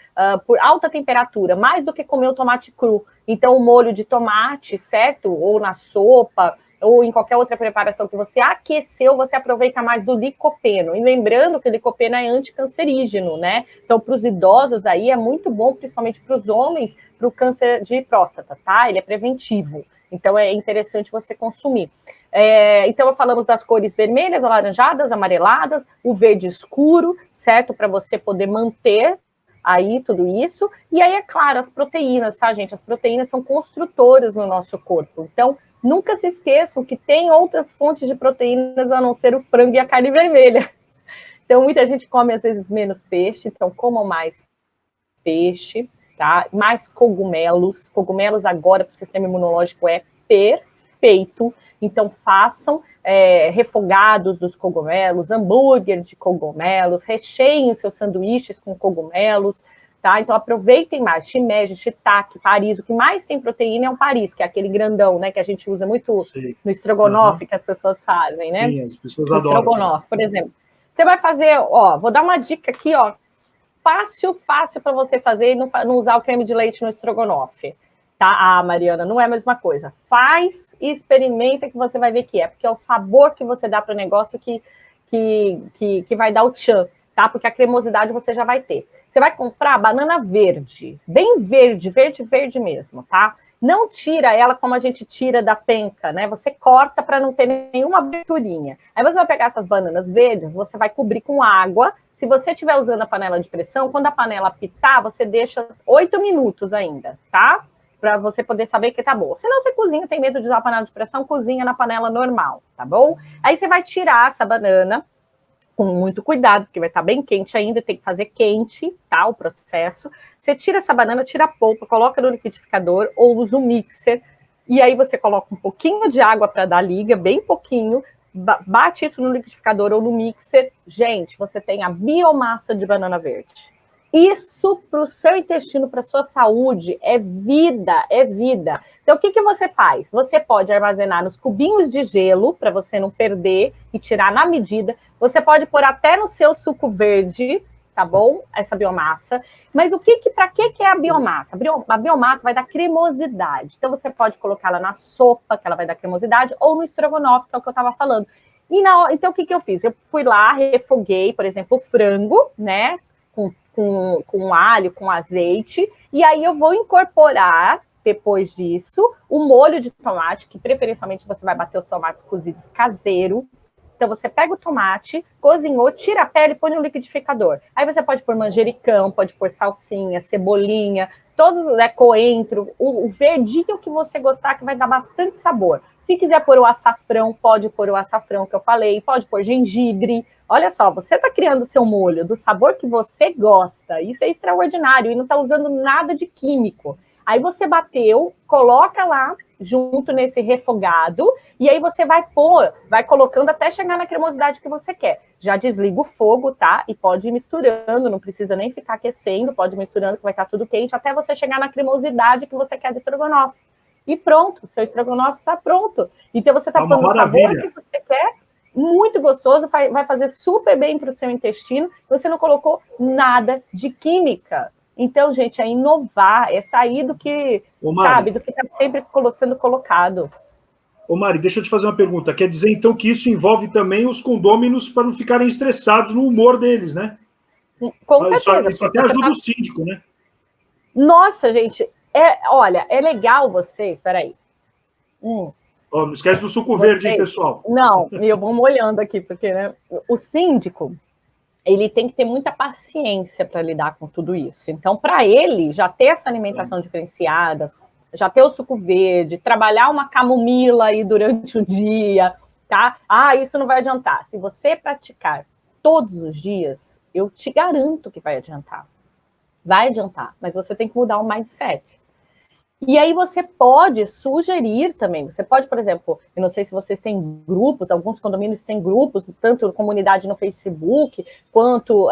por alta temperatura, mais do que comer o tomate cru. Então, o molho de tomate, certo? Ou na sopa, ou em qualquer outra preparação que você aqueceu, você aproveita mais do licopeno. E lembrando que o licopeno é anticancerígeno, né? Então, para os idosos aí é muito bom, principalmente para os homens, para o câncer de próstata, tá? Ele é preventivo. Então, é interessante você consumir. Então, falamos das cores vermelhas, alaranjadas, amareladas, o verde escuro, certo? Para você poder manter aí tudo isso. E aí, é claro, as proteínas, tá, gente? As proteínas são construtoras no nosso corpo. Então, nunca se esqueçam que tem outras fontes de proteínas a não ser o frango e a carne vermelha. Então, muita gente come, às vezes, menos peixe. Então, comam mais peixe, tá? Mais cogumelos. Cogumelos agora para o sistema imunológico é perfeito. Então, façam refogados dos cogumelos, hambúrguer de cogumelos, recheiem os seus sanduíches com cogumelos, tá? Então, aproveitem mais. Shimeji, shiitake, Paris. O que mais tem proteína é o Paris, que é aquele grandão, né? Que a gente usa muito no estrogonofe, que as pessoas fazem, né? Sim, as pessoas adoram. Estrogonofe, por exemplo. Você vai fazer, vou dar uma dica aqui, fácil para você fazer e não usar o creme de leite no estrogonofe. Tá? Mariana, não é a mesma coisa. Faz e experimenta que você vai ver que é, porque é o sabor que você dá para o negócio que vai dar o tchan, tá? Porque a cremosidade você já vai ter. Você vai comprar banana verde, bem verde, verde mesmo, tá? Não tira ela como a gente tira da penca, né? Você corta para não ter nenhuma aberturinha. Aí você vai pegar essas bananas verdes, você vai cobrir com água. Se você estiver usando a panela de pressão, quando a panela apitar, você deixa 8 minutos ainda, tá? Para você poder saber que tá bom. Se não, você cozinha, tem medo de usar a panela de pressão, cozinha na panela normal, tá bom? Aí você vai tirar essa banana com muito cuidado, porque vai estar bem quente ainda, tem que fazer quente, tá? O processo. Você tira essa banana, tira a polpa, coloca no liquidificador ou usa um mixer, e aí você coloca um pouquinho de água para dar liga, bem pouquinho, bate isso no liquidificador ou no mixer. Gente, você tem a biomassa de banana verde. Isso para o seu intestino, para a sua saúde, é vida, é vida. Então, o que você faz? Você pode armazenar nos cubinhos de gelo, para você não perder e tirar na medida. Você pode pôr até no seu suco verde, tá bom? Essa biomassa. Mas para que é a biomassa? A biomassa vai dar cremosidade. Então, você pode colocá-la na sopa, que ela vai dar cremosidade, ou no estrogonofe, que é o que eu estava falando. Então, o que eu fiz? Eu fui lá, refoguei, por exemplo, o frango, né? Com alho, com azeite. E aí, eu vou incorporar, depois disso, o molho de tomate, que preferencialmente você vai bater os tomates cozidos caseiro. Então, você pega o tomate, cozinhou, tira a pele e põe no liquidificador. Aí você pode pôr manjericão, pode pôr salsinha, cebolinha, todos, né, coentro, o verdinho que você gostar, que vai dar bastante sabor. Se quiser pôr o açafrão, pode pôr o açafrão que eu falei, pode pôr gengibre. Olha só, você está criando o seu molho do sabor que você gosta. Isso é extraordinário e não está usando nada de químico. Aí você bateu, coloca lá junto nesse refogado, e aí você vai colocando até chegar na cremosidade que você quer. Já desliga o fogo, tá? E pode ir misturando, não precisa nem ficar aquecendo, pode ir misturando que vai estar tudo quente, até você chegar na cremosidade que você quer do estrogonofe. E pronto, seu estrogonofe está pronto. Então você está pondo o sabor que você quer, muito gostoso, vai fazer super bem para o seu intestino, você não colocou nada de química. Então, gente, é inovar, é sair do que, sabe, do que está sempre sendo colocado. Ô, Mari, deixa eu te fazer uma pergunta. Quer dizer, então, que isso envolve também os condôminos para não ficarem estressados no humor deles, né? Com certeza. Isso até ajuda o síndico, né? Nossa, gente, olha, é legal vocês, peraí. Não esquece do suco verde, hein, pessoal? Não, e eu vou molhando aqui, porque, né, o síndico, ele tem que ter muita paciência para lidar com tudo isso. Então, para ele, já ter essa alimentação diferenciada, já ter o suco verde, trabalhar uma camomila aí durante o dia, tá? Isso não vai adiantar. Se você praticar todos os dias, eu te garanto que vai adiantar. Vai adiantar, mas você tem que mudar o mindset. E aí você pode sugerir também, você pode, por exemplo, eu não sei se vocês têm grupos, alguns condomínios têm grupos, tanto comunidade no Facebook, quanto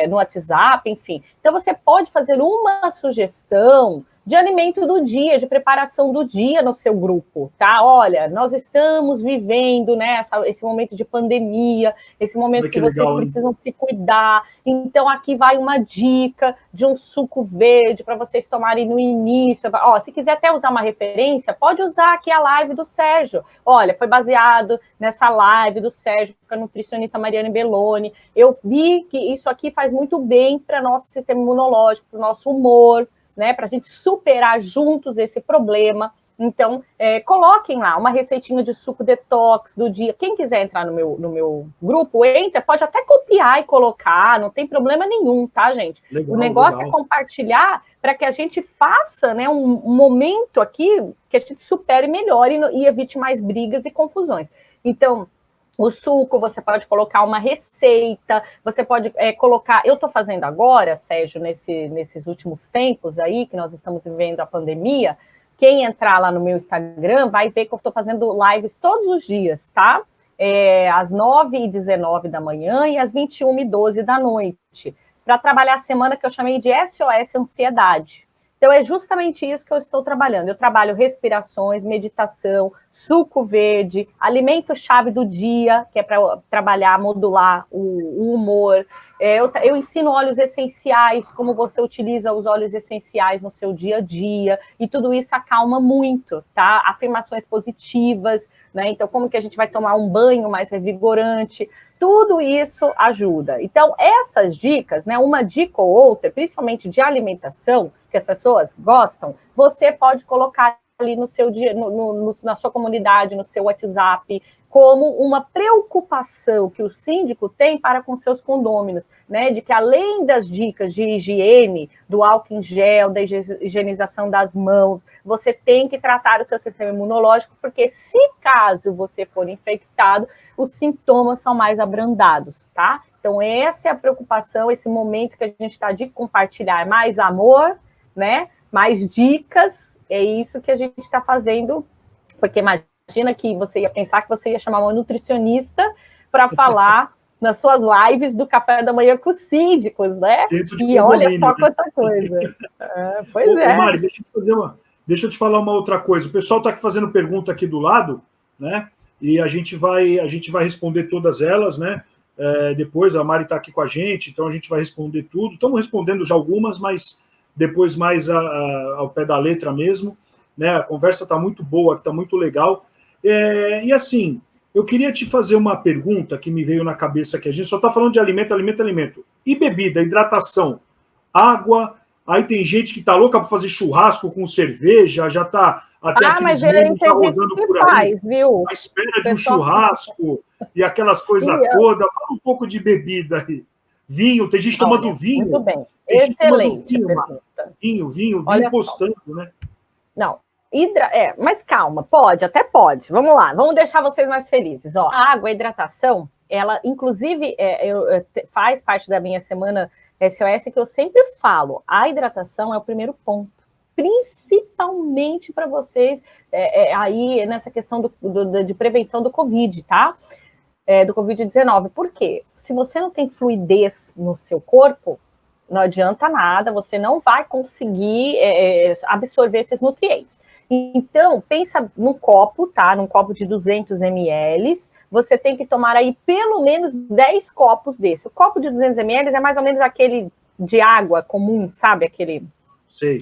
no WhatsApp, enfim. Então você pode fazer uma sugestão de alimento do dia, de preparação do dia no seu grupo, tá? Olha, nós estamos vivendo, né, esse momento de pandemia, esse momento que vocês precisam se cuidar. Então, aqui vai uma dica de um suco verde para vocês tomarem no início. Se quiser até usar uma referência, pode usar aqui a live do Sérgio. Olha, foi baseado nessa live do Sérgio, com a nutricionista Mariane Belloni. Eu vi que isso aqui faz muito bem para nosso sistema imunológico, para o nosso humor, né, para a gente superar juntos esse problema. Então, coloquem lá uma receitinha de suco detox do dia. Quem quiser entrar no meu grupo, entra, pode até copiar e colocar, não tem problema nenhum, tá, gente? Legal, o negócio é compartilhar para que a gente faça, né, um momento aqui que a gente supere melhor e evite mais brigas e confusões. Então, o suco, você pode colocar uma receita, você pode colocar... Eu estou fazendo agora, Sérgio, nesses últimos tempos aí, que nós estamos vivendo a pandemia, quem entrar lá no meu Instagram vai ver que eu estou fazendo lives todos os dias, tá? Às 9h19 da manhã e às 21h12 da noite, para trabalhar a semana que eu chamei de SOS Ansiedade. Então, é justamente isso que eu estou trabalhando. Eu trabalho respirações, meditação, suco verde, alimento-chave do dia, que é para trabalhar, modular o humor. Eu ensino óleos essenciais, como você utiliza os óleos essenciais no seu dia a dia, e tudo isso acalma muito, tá? Afirmações positivas, né? Então, como que a gente vai tomar um banho mais revigorante? Tudo isso ajuda. Então, essas dicas, né, uma dica ou outra, principalmente de alimentação, que as pessoas gostam, você pode colocar ali no seu dia, na sua comunidade, no seu WhatsApp, como uma preocupação que o síndico tem para com seus condôminos, né? De que além das dicas de higiene, do álcool em gel, da higienização das mãos, você tem que tratar o seu sistema imunológico, porque se caso você for infectado, os sintomas são mais abrandados, tá? Então, essa é a preocupação, esse momento que a gente está de compartilhar mais amor, né? Mais dicas, é isso que a gente está fazendo, porque imagina que você ia pensar que você ia chamar uma nutricionista para falar nas suas lives do café da manhã com os síndicos, né? E olha só quanta coisa. Pois é. Mari, deixa eu te falar uma outra coisa. O pessoal está fazendo pergunta aqui do lado, né? E a gente vai responder todas elas, né? depois a Mari está aqui com a gente, então a gente vai responder tudo. Estamos respondendo já algumas, mas depois mais ao pé da letra mesmo. Né? A conversa está muito boa, está muito legal. E assim, eu queria te fazer uma pergunta que me veio na cabeça aqui. A gente só está falando de alimento, alimento, alimento. E bebida, hidratação, água. Aí tem gente que está louca para fazer churrasco com cerveja, já está até aqueles memes já rodando por aí, viu? à espera de um churrasco e aquelas coisas todas. Fala um pouco de bebida aí. Vinho, tem gente tomando vinho. Muito bem, excelente pergunta. Vinho postando, né? Não, mas calma, até pode. Vamos lá, vamos deixar vocês mais felizes. Ó, a água, a hidratação, ela, inclusive, faz parte da minha semana SOS, que eu sempre falo, a hidratação é o primeiro ponto, principalmente para vocês aí nessa questão de prevenção do Covid, tá? Do Covid-19. Por quê? Se você não tem fluidez no seu corpo, não adianta nada, você não vai conseguir absorver esses nutrientes. Então, pensa num copo, tá? Num copo de 200 ml, você tem que tomar aí pelo menos 10 copos desse. O copo de 200 ml é mais ou menos aquele de água comum, sabe? Aquele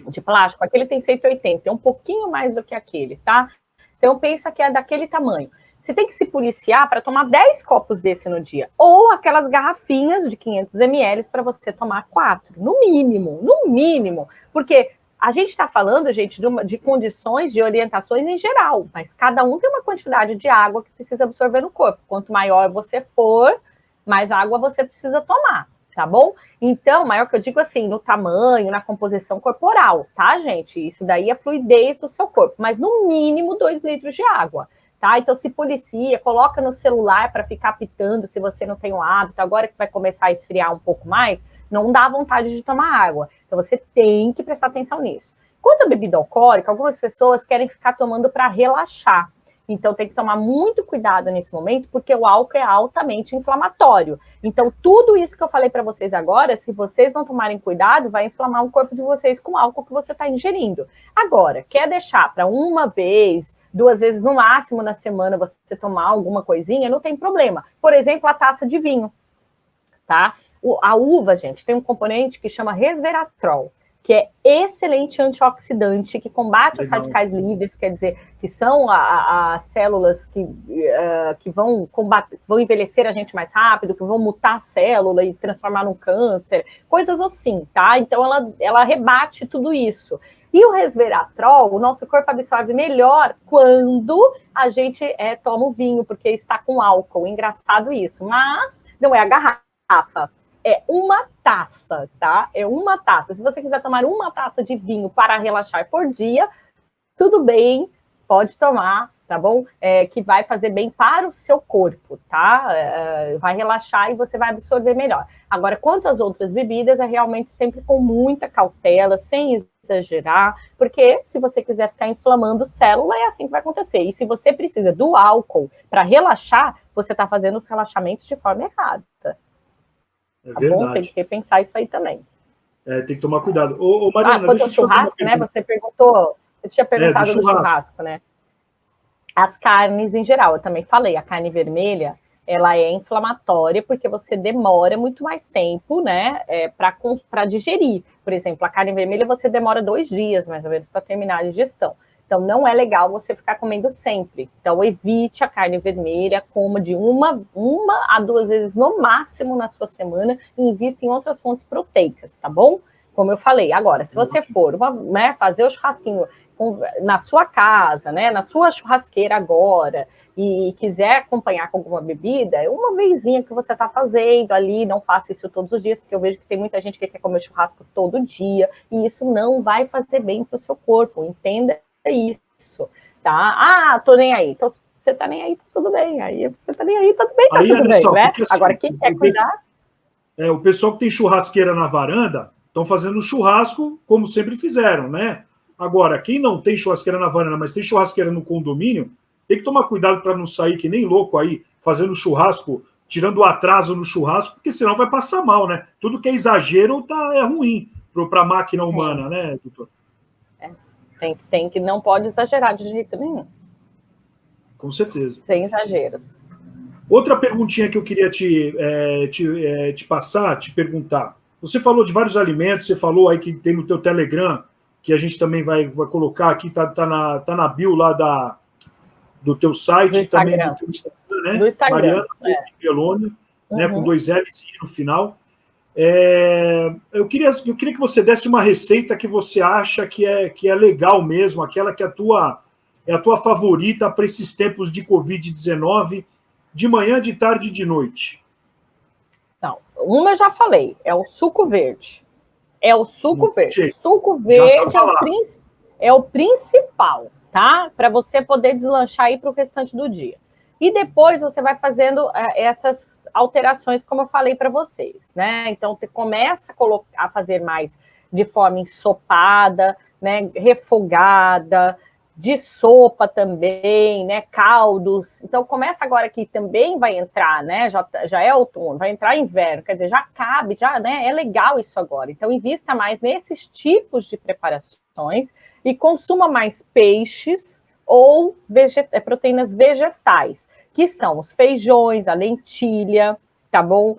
de plástico. Aquele tem 180, é um pouquinho mais do que aquele, tá? Então, pensa que é daquele tamanho. Você tem que se policiar para tomar 10 copos desse no dia. Ou aquelas garrafinhas de 500 ml para você tomar 4, no mínimo. Porque a gente está falando, gente, de condições, de orientações em geral, mas cada um tem uma quantidade de água que precisa absorver no corpo. Quanto maior você for, mais água você precisa tomar, tá bom? Então, maior que eu digo assim, no tamanho, na composição corporal, tá, gente? Isso daí é fluidez do seu corpo, mas no mínimo 2 litros de água. Tá? Então, se policia, coloca no celular para ficar pitando se você não tem o hábito. Agora que vai começar a esfriar um pouco mais, não dá vontade de tomar água. Então, você tem que prestar atenção nisso. Quanto à bebida alcoólica, algumas pessoas querem ficar tomando para relaxar. Então, tem que tomar muito cuidado nesse momento, porque o álcool é altamente inflamatório. Então, tudo isso que eu falei para vocês agora, se vocês não tomarem cuidado, vai inflamar o corpo de vocês com o álcool que você está ingerindo. Agora, quer deixar para uma vez, 2 vezes no máximo na semana você tomar alguma coisinha, não tem problema. Por exemplo, a taça de vinho, tá? A uva, gente, tem um componente que chama resveratrol, que é excelente antioxidante, que combate os radicais livres, quer dizer, que são as células que vão envelhecer a gente mais rápido, que vão mutar a célula e transformar num câncer, coisas assim, tá? Então, ela rebate tudo isso. E o resveratrol, o nosso corpo absorve melhor quando a gente toma o vinho, porque está com álcool. Engraçado isso. Mas não é a garrafa, é uma taça, tá? É uma taça. Se você quiser tomar uma taça de vinho para relaxar por dia, tudo bem, pode tomar, tá bom? Que vai fazer bem para o seu corpo, tá? Vai relaxar e você vai absorver melhor. Agora, quanto às outras bebidas, é realmente sempre com muita cautela, sem exagerar, porque se você quiser ficar inflamando célula, é assim que vai acontecer. E se você precisa do álcool para relaxar, você está fazendo os relaxamentos de forma errada. É verdade. Bom? Tem que repensar isso aí também. Tem que tomar cuidado. Mariana, quanto ao churrasco, né? Você perguntou, eu tinha perguntado do churrasco, né? As carnes em geral, eu também falei, a carne vermelha, ela é inflamatória porque você demora muito mais tempo, né, para digerir. Por exemplo, a carne vermelha você demora 2 dias, mais ou menos, para terminar a digestão. Então, não é legal você ficar comendo sempre. Então, evite a carne vermelha, coma de uma a 2 vezes no máximo na sua semana e invista em outras fontes proteicas, tá bom? Como eu falei. Agora, se você for fazer o churrasquinho na sua casa, né, na sua churrasqueira agora, e quiser acompanhar com alguma bebida, é uma vezinha que você está fazendo ali, não faça isso todos os dias, porque eu vejo que tem muita gente que quer comer churrasco todo dia, e isso não vai fazer bem para o seu corpo, entenda isso, tá? Tô nem aí. Então, você tá nem aí, tá tudo bem. Aí você tá nem aí, tudo bem, tá tudo bem, né? Assim, agora, quem quer cuidar... O pessoal que tem churrasqueira na varanda estão fazendo churrasco como sempre fizeram, né? Agora, quem não tem churrasqueira na varanda, mas tem churrasqueira no condomínio, tem que tomar cuidado para não sair que nem louco aí, fazendo churrasco, tirando o atraso no churrasco, porque senão vai passar mal, né? Tudo que é exagero é ruim para a máquina humana, né, doutor? Tem que não pode exagerar de jeito nenhum. Com certeza. Sem exageros. Outra perguntinha que eu queria te passar, te perguntar. Você falou de vários alimentos, você falou aí que tem no teu Telegram, que a gente também vai colocar aqui, tá na bio lá do teu site e também do teu Instagram, né? Do Instagram. Mariana Peloni, né? Com 2 L's no final. Eu queria que você desse uma receita que você acha que é legal mesmo, aquela que é a tua favorita para esses tempos de Covid-19, de manhã, de tarde e de noite. Não, uma eu já falei, é o suco verde. É o suco verde. Suco verde é o principal, tá? Para você poder deslanchar aí para o restante do dia. E depois você vai fazendo essas alterações, como eu falei para vocês, né? Então, você começa a fazer mais de forma ensopada, né? Refogada, de sopa também, né? Caldos. Então, começa agora que também vai entrar, né? Já é outono, vai entrar inverno, quer dizer, já cabe, né? É legal isso agora. Então, invista mais nesses tipos de preparações e consuma mais peixes ou proteínas vegetais, que são os feijões, a lentilha, tá bom?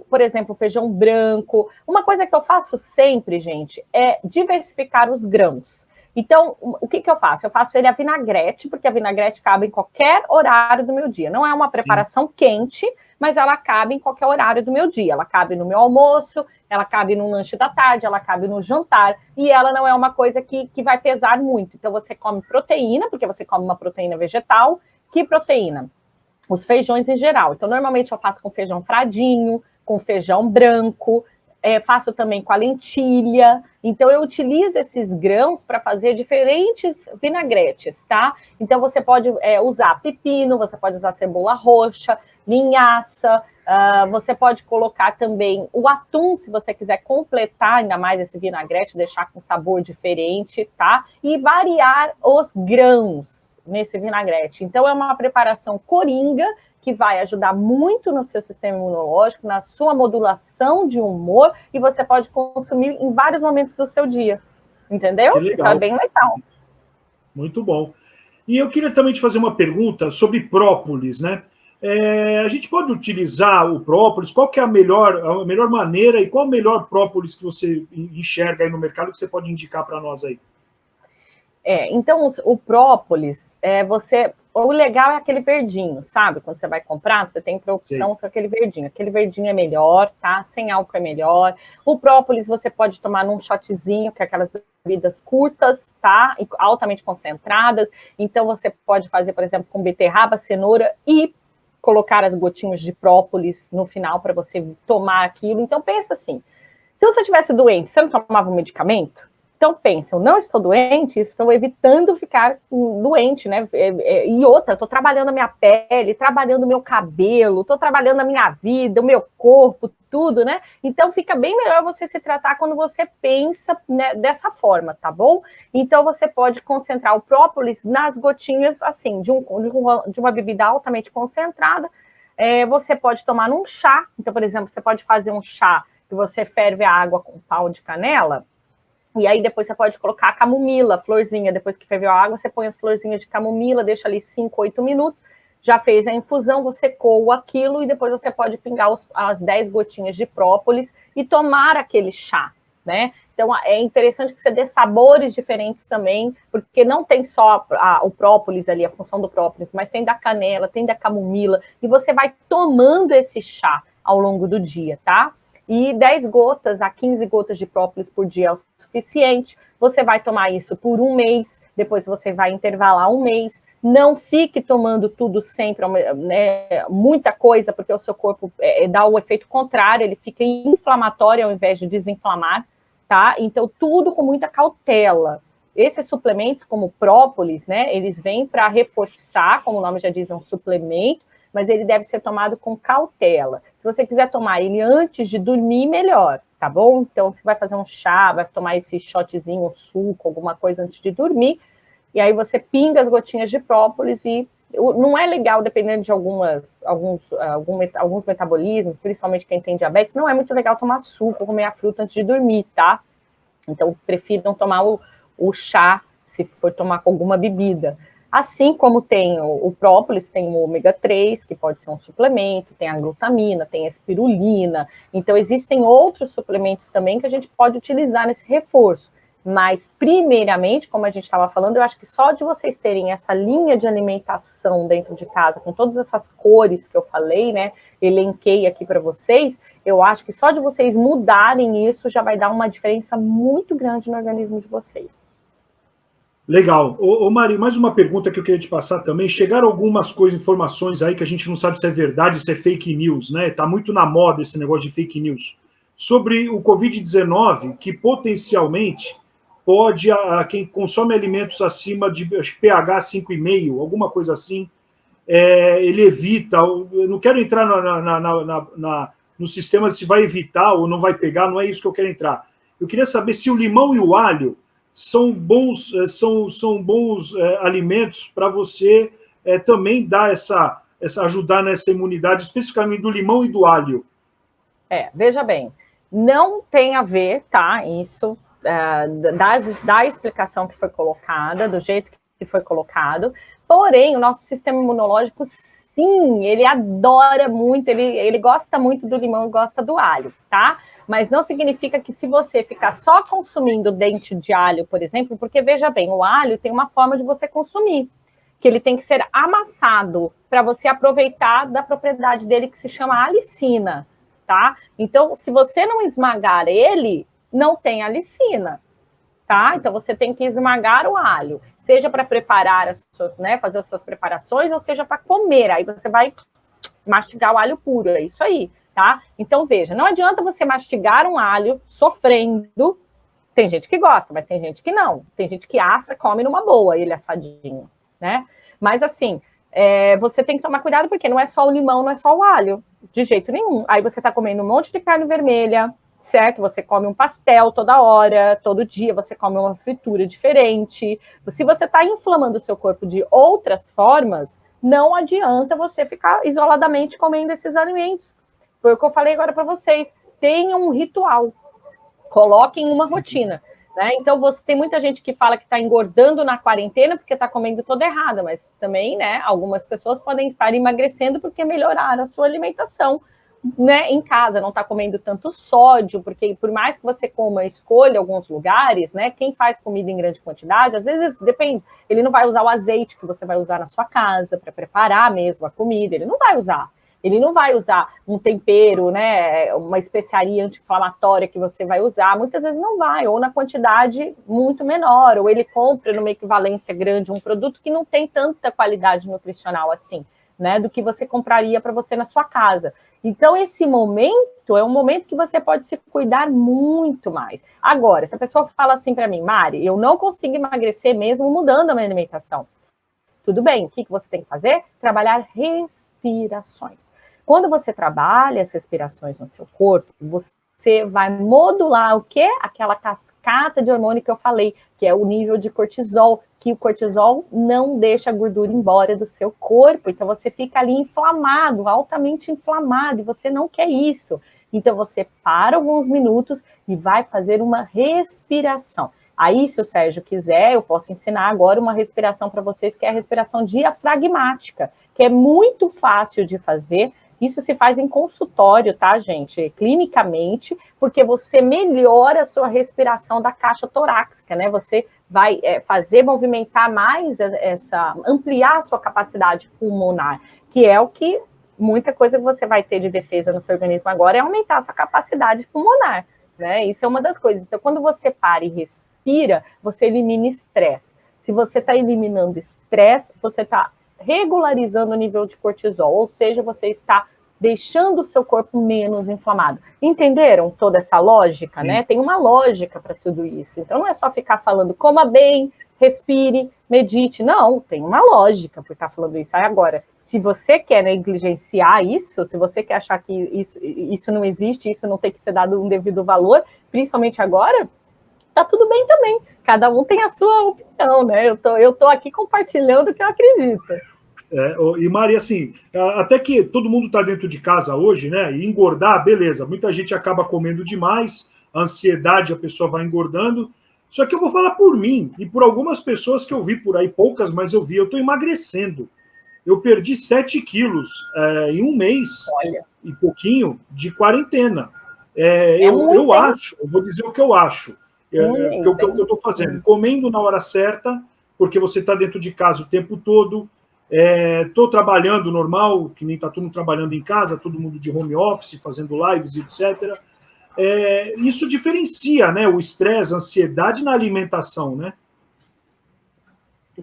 Por exemplo, o feijão branco. Uma coisa que eu faço sempre, gente, é diversificar os grãos. Então, o que eu faço? Eu faço ele a vinagrete, porque a vinagrete cabe em qualquer horário do meu dia. Não é uma preparação quente, mas ela cabe em qualquer horário do meu dia. Ela cabe no meu almoço, ela cabe no lanche da tarde, ela cabe no jantar, e ela não é uma coisa que vai pesar muito. Então, você come proteína, porque você come uma proteína vegetal. Que proteína? Os feijões em geral. Então, normalmente eu faço com feijão fradinho, com feijão branco, faço também com a lentilha. Então, eu utilizo esses grãos para fazer diferentes vinagretes, tá? Então, você pode usar pepino, você pode usar cebola roxa, linhaça, você pode colocar também o atum, se você quiser completar ainda mais esse vinagrete, deixar com sabor diferente, tá? E variar os grãos nesse vinagrete. Então, é uma preparação coringa, que vai ajudar muito no seu sistema imunológico, na sua modulação de humor, e você pode consumir em vários momentos do seu dia. Entendeu? Que legal. Então, é bem legal. Muito bom. E eu queria também te fazer uma pergunta sobre própolis, né? A gente pode utilizar o própolis? Qual que é a melhor maneira e qual o melhor própolis que você enxerga aí no mercado que você pode indicar para nós aí? Então, o própolis, o legal é aquele verdinho, sabe? Quando você vai comprar, você tem para opção com aquele verdinho. Aquele verdinho é melhor, tá? Sem álcool é melhor. O própolis você pode tomar num shotzinho, que é aquelas bebidas curtas, tá? E altamente concentradas. Então, você pode fazer, por exemplo, com beterraba, cenoura e colocar as gotinhas de própolis no final para você tomar aquilo. Então, pensa assim, se você estivesse doente, você não tomava um medicamento? Então, pensa, eu não estou doente, estou evitando ficar doente, né? E outra, estou trabalhando a minha pele, trabalhando o meu cabelo, estou trabalhando a minha vida, o meu corpo, tudo, né? Então, fica bem melhor você se tratar quando você pensa, né, dessa forma, tá bom? Então, você pode concentrar o própolis nas gotinhas, assim, de uma bebida altamente concentrada. Você pode tomar num chá. Então, por exemplo, você pode fazer um chá que você ferve a água com pau de canela, e aí depois você pode colocar a camomila, florzinha, depois que ferveu a água, você põe as florzinhas de camomila, deixa ali 5, 8 minutos, já fez a infusão, você coa aquilo e depois você pode pingar as 10 gotinhas de própolis e tomar aquele chá, né? Então é interessante que você dê sabores diferentes também, porque não tem só o própolis ali, a função do própolis, mas tem da canela, tem da camomila, e você vai tomando esse chá ao longo do dia, tá? E 10 gotas a 15 gotas de própolis por dia é o suficiente. Você vai tomar isso por um mês, depois você vai intervalar um mês. Não fique tomando tudo sempre, né, muita coisa, porque o seu corpo dá o efeito contrário, ele fica inflamatório ao invés de desinflamar, tá? Então, tudo com muita cautela. Esses suplementos, como própolis, né, eles vêm para reforçar, como o nome já diz, é um suplemento, mas ele deve ser tomado com cautela. Se você quiser tomar ele antes de dormir, melhor, tá bom? Então, você vai fazer um chá, vai tomar esse shotzinho, um suco, alguma coisa antes de dormir, e aí você pinga as gotinhas de própolis e não é legal, dependendo de alguns metabolismos, principalmente quem tem diabetes, não é muito legal tomar suco, comer a fruta antes de dormir, tá? Então, prefiram tomar o chá, se for tomar com alguma bebida. Assim como tem o própolis, tem o ômega 3, que pode ser um suplemento, tem a glutamina, tem a espirulina. Então, existem outros suplementos também que a gente pode utilizar nesse reforço. Mas, primeiramente, como a gente estava falando, eu acho que só de vocês terem essa linha de alimentação dentro de casa, com todas essas cores que eu falei, né, elenquei aqui para vocês, eu acho que só de vocês mudarem isso já vai dar uma diferença muito grande no organismo de vocês. Legal. Ô Mari, mais uma pergunta que eu queria te passar também. Chegaram algumas coisas, informações aí que a gente não sabe se é verdade, se é fake news, né? Está muito na moda esse negócio de fake news. Sobre o Covid-19, que potencialmente pode, quem consome alimentos acima de pH 5,5, alguma coisa assim, ele evita. Eu não quero entrar no sistema de se vai evitar ou não vai pegar, não é isso que eu quero entrar. Eu queria saber se o limão e o alho são bons, alimentos para você também dar ajudar nessa imunidade, especificamente do limão e do alho. Veja bem, não tem a ver, tá? Isso da explicação que foi colocada, do jeito que foi colocado. Porém, o nosso sistema imunológico, sim, ele adora muito, ele gosta muito do limão e gosta do alho, tá? Mas não significa que se você ficar só consumindo dente de alho, por exemplo, porque veja bem, o alho tem uma forma de você consumir, que ele tem que ser amassado para você aproveitar da propriedade dele que se chama alicina, tá? Então, se você não esmagar ele, não tem alicina, tá? Então, você tem que esmagar o alho, seja para preparar as suas, né, fazer as suas preparações, ou seja para comer, aí você vai mastigar o alho puro, é isso aí. Tá? Então, veja, não adianta você mastigar um alho sofrendo. Tem gente que gosta, mas tem gente que não. Tem gente que assa, come numa boa, ele assadinho, né? Mas, assim, você tem que tomar cuidado, porque não é só o limão, não é só o alho, de jeito nenhum. Aí você tá comendo um monte de carne vermelha, certo? Você come um pastel toda hora, todo dia, você come uma fritura diferente. Se você tá inflamando o seu corpo de outras formas, não adianta você ficar isoladamente comendo esses alimentos. Foi o que eu falei agora para vocês. Tenham um ritual. Coloquem uma rotina. Né? Então, tem muita gente que fala que está engordando na quarentena porque está comendo toda errada, mas também, né, algumas pessoas podem estar emagrecendo porque melhoraram a sua alimentação, né, em casa, não está comendo tanto sódio, porque por mais que você coma, escolha alguns lugares, né, quem faz comida em grande quantidade, às vezes, depende, ele não vai usar o azeite que você vai usar na sua casa para preparar mesmo a comida, ele não vai usar. Ele não vai usar um tempero, né, uma especiaria anti-inflamatória que você vai usar, muitas vezes não vai, ou na quantidade muito menor, ou ele compra numa equivalência grande um produto que não tem tanta qualidade nutricional assim, né, do que você compraria para você na sua casa. Então, esse momento é um momento que você pode se cuidar muito mais. Agora, se a pessoa fala assim para mim, Mari, eu não consigo emagrecer mesmo mudando a minha alimentação. Tudo bem, o que você tem que fazer? Trabalhar respirações. Quando você trabalha as respirações no seu corpo, você vai modular o quê? Aquela cascata de hormônio que eu falei, que é o nível de cortisol, que o cortisol não deixa a gordura embora do seu corpo. Então, você fica ali inflamado, altamente inflamado, e você não quer isso. Então, você para alguns minutos e vai fazer uma respiração. Aí, se o Sérgio quiser, eu posso ensinar agora uma respiração para vocês, que é a respiração diafragmática, que é muito fácil de fazer. Isso se faz em consultório, tá, gente? Clinicamente, porque você melhora a sua respiração da caixa torácica, né? Você vai fazer movimentar mais ampliar a sua capacidade pulmonar, que é o que muita coisa que você vai ter de defesa no seu organismo agora é aumentar a sua capacidade pulmonar, né? Isso é uma das coisas. Então, quando você para e respira, você elimina estresse. Se você está eliminando estresse, você está regularizando o nível de cortisol, ou seja, você está deixando o seu corpo menos inflamado. Entenderam toda essa lógica, né? Tem uma lógica para tudo isso. Então, não é só ficar falando, coma bem, respire, medite. Não, tem uma lógica por estar falando isso. Aí, agora, se você quer negligenciar isso, se você quer achar que isso não existe, isso não tem que ser dado um devido valor, principalmente agora, tá tudo bem também. Cada um tem a sua opinião, né? Eu tô aqui compartilhando o que eu acredito. E Maria, assim, até que todo mundo está dentro de casa hoje, né? E engordar, beleza. Muita gente acaba comendo demais, a ansiedade, a pessoa vai engordando. Só que eu vou falar por mim e por algumas pessoas que eu vi por aí, poucas, mas eu vi, eu estou emagrecendo. Eu perdi 7 quilos em um mês. Olha. E pouquinho de quarentena. Muito, eu acho, eu vou dizer o que eu acho, que eu estou fazendo, comendo na hora certa, porque você está dentro de casa o tempo todo, estou trabalhando normal, que nem está todo mundo trabalhando em casa, todo mundo de home office, fazendo lives e etc. Isso diferencia, né, o estresse, a ansiedade na alimentação, né?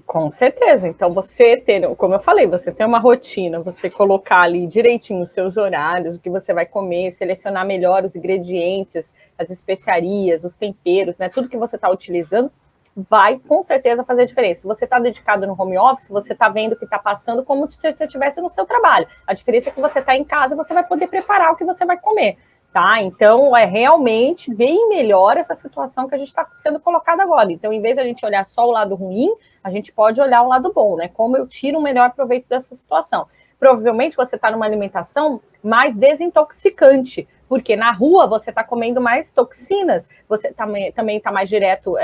Com certeza. Então, você ter, como eu falei, você ter uma rotina, você colocar ali direitinho os seus horários, o que você vai comer, selecionar melhor os ingredientes, as especiarias, os temperos, né? Tudo que você está utilizando vai, com certeza, fazer diferença. Se você está dedicado no home office, você está vendo o que está passando como se você estivesse no seu trabalho. A diferença é que você está em casa, você vai poder preparar o que você vai comer. Tá? Então, é realmente bem melhor essa situação que a gente está sendo colocada agora. Então, em vez de a gente olhar só o lado ruim, a gente pode olhar o lado bom, né? Como eu tiro o melhor proveito dessa situação. Provavelmente você está numa alimentação mais desintoxicante, porque na rua você está comendo mais toxinas, você também está mais direto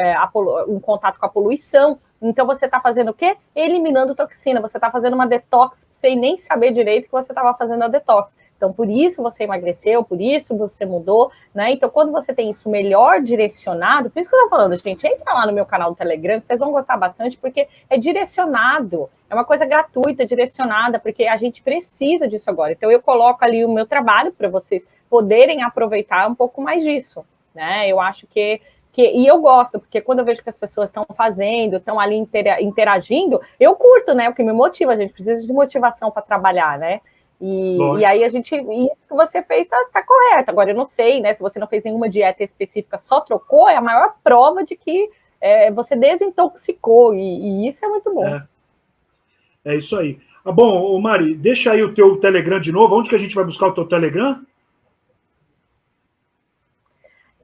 em contato com a poluição. Então, você está fazendo o quê? Eliminando toxina. Você está fazendo uma detox sem nem saber direito que você estava fazendo a detox. Então, por isso você emagreceu, por isso você mudou, né? Então, quando você tem isso melhor direcionado, por isso que eu tô falando, gente, entra lá no meu canal do Telegram, que vocês vão gostar bastante, porque é direcionado, é uma coisa gratuita, direcionada, porque a gente precisa disso agora. Então, eu coloco ali o meu trabalho para vocês poderem aproveitar um pouco mais disso, né? Eu acho e eu gosto, porque quando eu vejo que as pessoas estão fazendo, estão ali interagindo, eu curto, né? O que me motiva, a gente precisa de motivação para trabalhar, né? E aí isso que você fez tá correto. Agora, eu não sei, né? Se você não fez nenhuma dieta específica, só trocou, é a maior prova de que você desintoxicou, e isso é muito bom. É isso aí. Bom, Mari, deixa aí o teu Telegram de novo. Onde que a gente vai buscar o teu Telegram?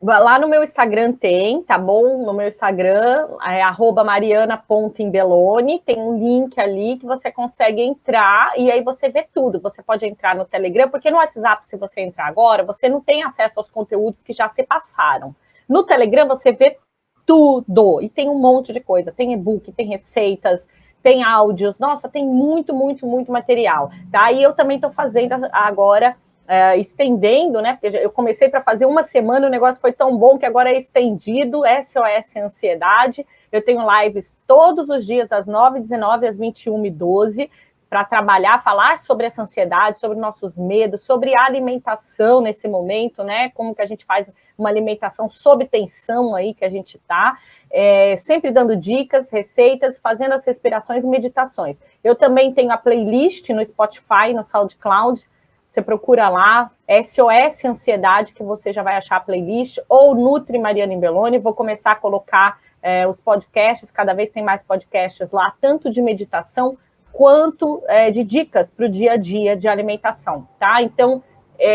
Lá no meu Instagram tem, tá bom? No meu Instagram é @mariana.imbeloni, tem um link ali que você consegue entrar e aí você vê tudo. Você pode entrar no Telegram, porque no WhatsApp, se você entrar agora, você não tem acesso aos conteúdos que já se passaram. No Telegram você vê tudo e tem um monte de coisa. Tem e-book, tem receitas, tem áudios. Nossa, tem muito, muito, muito material. Tá? E eu também estou fazendo agora estendendo, né? Porque eu comecei para fazer uma semana, o negócio foi tão bom que agora é estendido, SOS Ansiedade. Eu tenho lives todos os dias, das 9h19 às 21h12, para trabalhar, falar sobre essa ansiedade, sobre nossos medos, sobre a alimentação nesse momento, né? Como que a gente faz uma alimentação sob tensão aí que a gente está, sempre dando dicas, receitas, fazendo as respirações e meditações. Eu também tenho a playlist no Spotify, no SoundCloud. Você procura lá, SOS Ansiedade, que você já vai achar a playlist, ou Nutri Mariana Imbeloni. Vou começar a colocar os podcasts, cada vez tem mais podcasts lá, tanto de meditação quanto de dicas para o dia a dia de alimentação, tá? Então,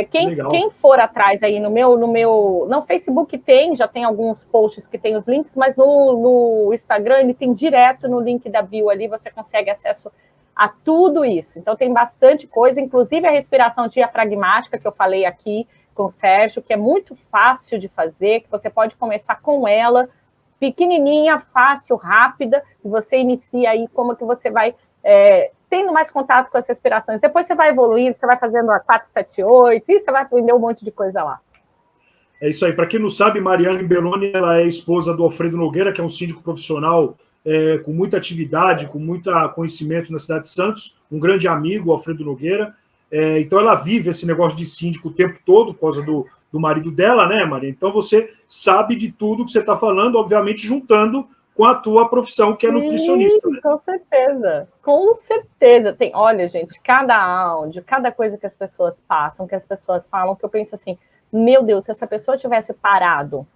quem for atrás aí no Facebook já tem alguns posts que tem os links, mas no Instagram ele tem direto no link da bio ali, você consegue acesso a tudo isso. Então, tem bastante coisa, inclusive a respiração diafragmática, que eu falei aqui com o Sérgio, que é muito fácil de fazer, que você pode começar com ela, pequenininha, fácil, rápida, e você inicia aí como que você vai tendo mais contato com as respirações. Depois você vai evoluindo, você vai fazendo a 478, e você vai aprender um monte de coisa lá. É isso aí. Para quem não sabe, Mariana Imbeloni, ela é esposa do Alfredo Nogueira, que é um síndico profissional com muita atividade, com muito conhecimento na cidade de Santos, um grande amigo, o Alfredo Nogueira. Então, ela vive esse negócio de síndico o tempo todo, por causa do marido dela, né, Maria? Então, você sabe de tudo que você está falando, obviamente, juntando com a tua profissão, que é nutricionista. Né? Com certeza, com certeza. Olha, gente, cada áudio, cada coisa que as pessoas passam, que as pessoas falam, que eu penso assim, meu Deus, se essa pessoa tivesse parado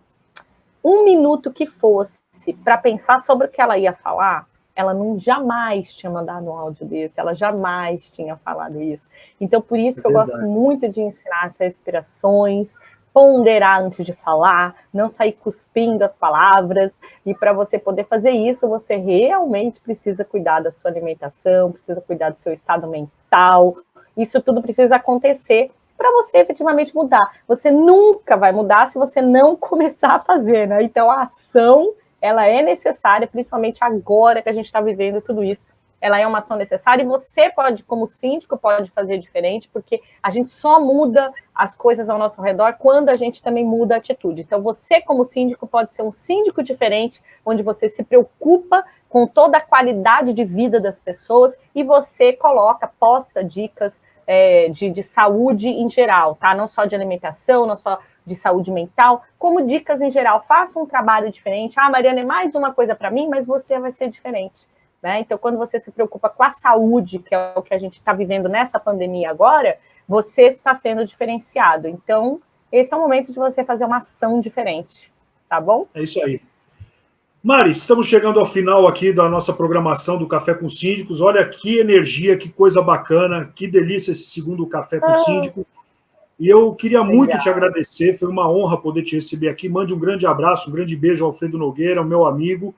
um minuto que fosse para pensar sobre o que ela ia falar, ela jamais tinha mandado um áudio desse, ela jamais tinha falado isso. Então, por isso que eu gosto muito de ensinar as respirações, ponderar antes de falar, não sair cuspindo as palavras, e para você poder fazer isso, você realmente precisa cuidar da sua alimentação, precisa cuidar do seu estado mental, isso tudo precisa acontecer para você efetivamente mudar. Você nunca vai mudar se você não começar a fazer, né? Então, a ação ela é necessária, principalmente agora que a gente está vivendo tudo isso. Ela é uma ação necessária e você pode, como síndico, pode fazer diferente, porque a gente só muda as coisas ao nosso redor quando a gente também muda a atitude. Então, você, como síndico, pode ser um síndico diferente, onde você se preocupa com toda a qualidade de vida das pessoas e você posta dicas de saúde em geral, tá? Não só de alimentação, não só de saúde mental, como dicas em geral. Faça um trabalho diferente. Ah, Mariana, é mais uma coisa para mim, mas você vai ser diferente. Né? Então, quando você se preocupa com a saúde, que é o que a gente está vivendo nessa pandemia agora, você está sendo diferenciado. Então, esse é o momento de você fazer uma ação diferente, tá bom? É isso aí. Mari, estamos chegando ao final aqui da nossa programação do Café com Síndicos. Olha que energia, que coisa bacana, que delícia esse segundo Café com Síndico. E eu queria muito te agradecer, foi uma honra poder te receber aqui. Mande um grande abraço, um grande beijo ao Alfredo Nogueira, o meu amigo.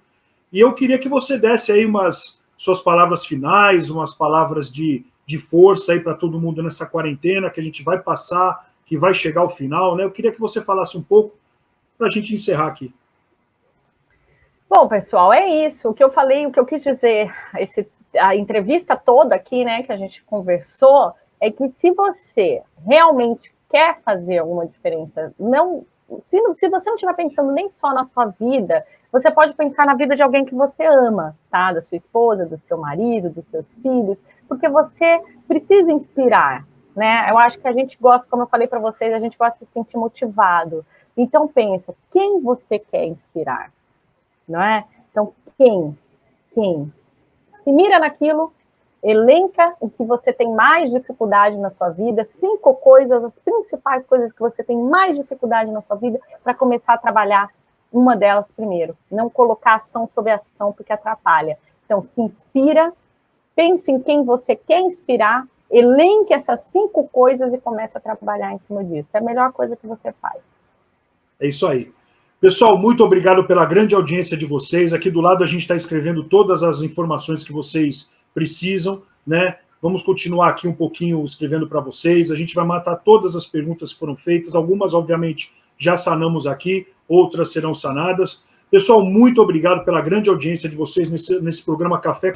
E eu queria que você desse aí umas suas palavras finais, umas palavras de força aí para todo mundo nessa quarentena, que a gente vai passar, que vai chegar ao final, né? Eu queria que você falasse um pouco para a gente encerrar aqui. Bom, pessoal, é isso. O que eu falei, o que eu quis dizer, a entrevista toda aqui, né, que a gente conversou, é que se você realmente quer fazer alguma diferença, se você não estiver pensando nem só na sua vida, você pode pensar na vida de alguém que você ama, tá? Da sua esposa, do seu marido, dos seus filhos, porque você precisa inspirar, né? Eu acho que a gente gosta, como eu falei para vocês, a gente gosta de se sentir motivado. Então pensa, quem você quer inspirar, não é? Então, quem? Se mira naquilo, elenca o que você tem mais dificuldade na sua vida, 5 coisas, as principais coisas que você tem mais dificuldade na sua vida, para começar a trabalhar uma delas primeiro. Não colocar ação sobre ação, porque atrapalha. Então, se inspira, pense em quem você quer inspirar, elenque essas 5 coisas e comece a trabalhar em cima disso. É a melhor coisa que você faz. É isso aí. Pessoal, muito obrigado pela grande audiência de vocês. Aqui do lado a gente está escrevendo todas as informações que vocês precisam, né? Vamos continuar aqui um pouquinho escrevendo para vocês. A gente vai matar todas as perguntas que foram feitas. Algumas, obviamente, já sanamos aqui, outras serão sanadas. Pessoal, muito obrigado pela grande audiência de vocês nesse programa Café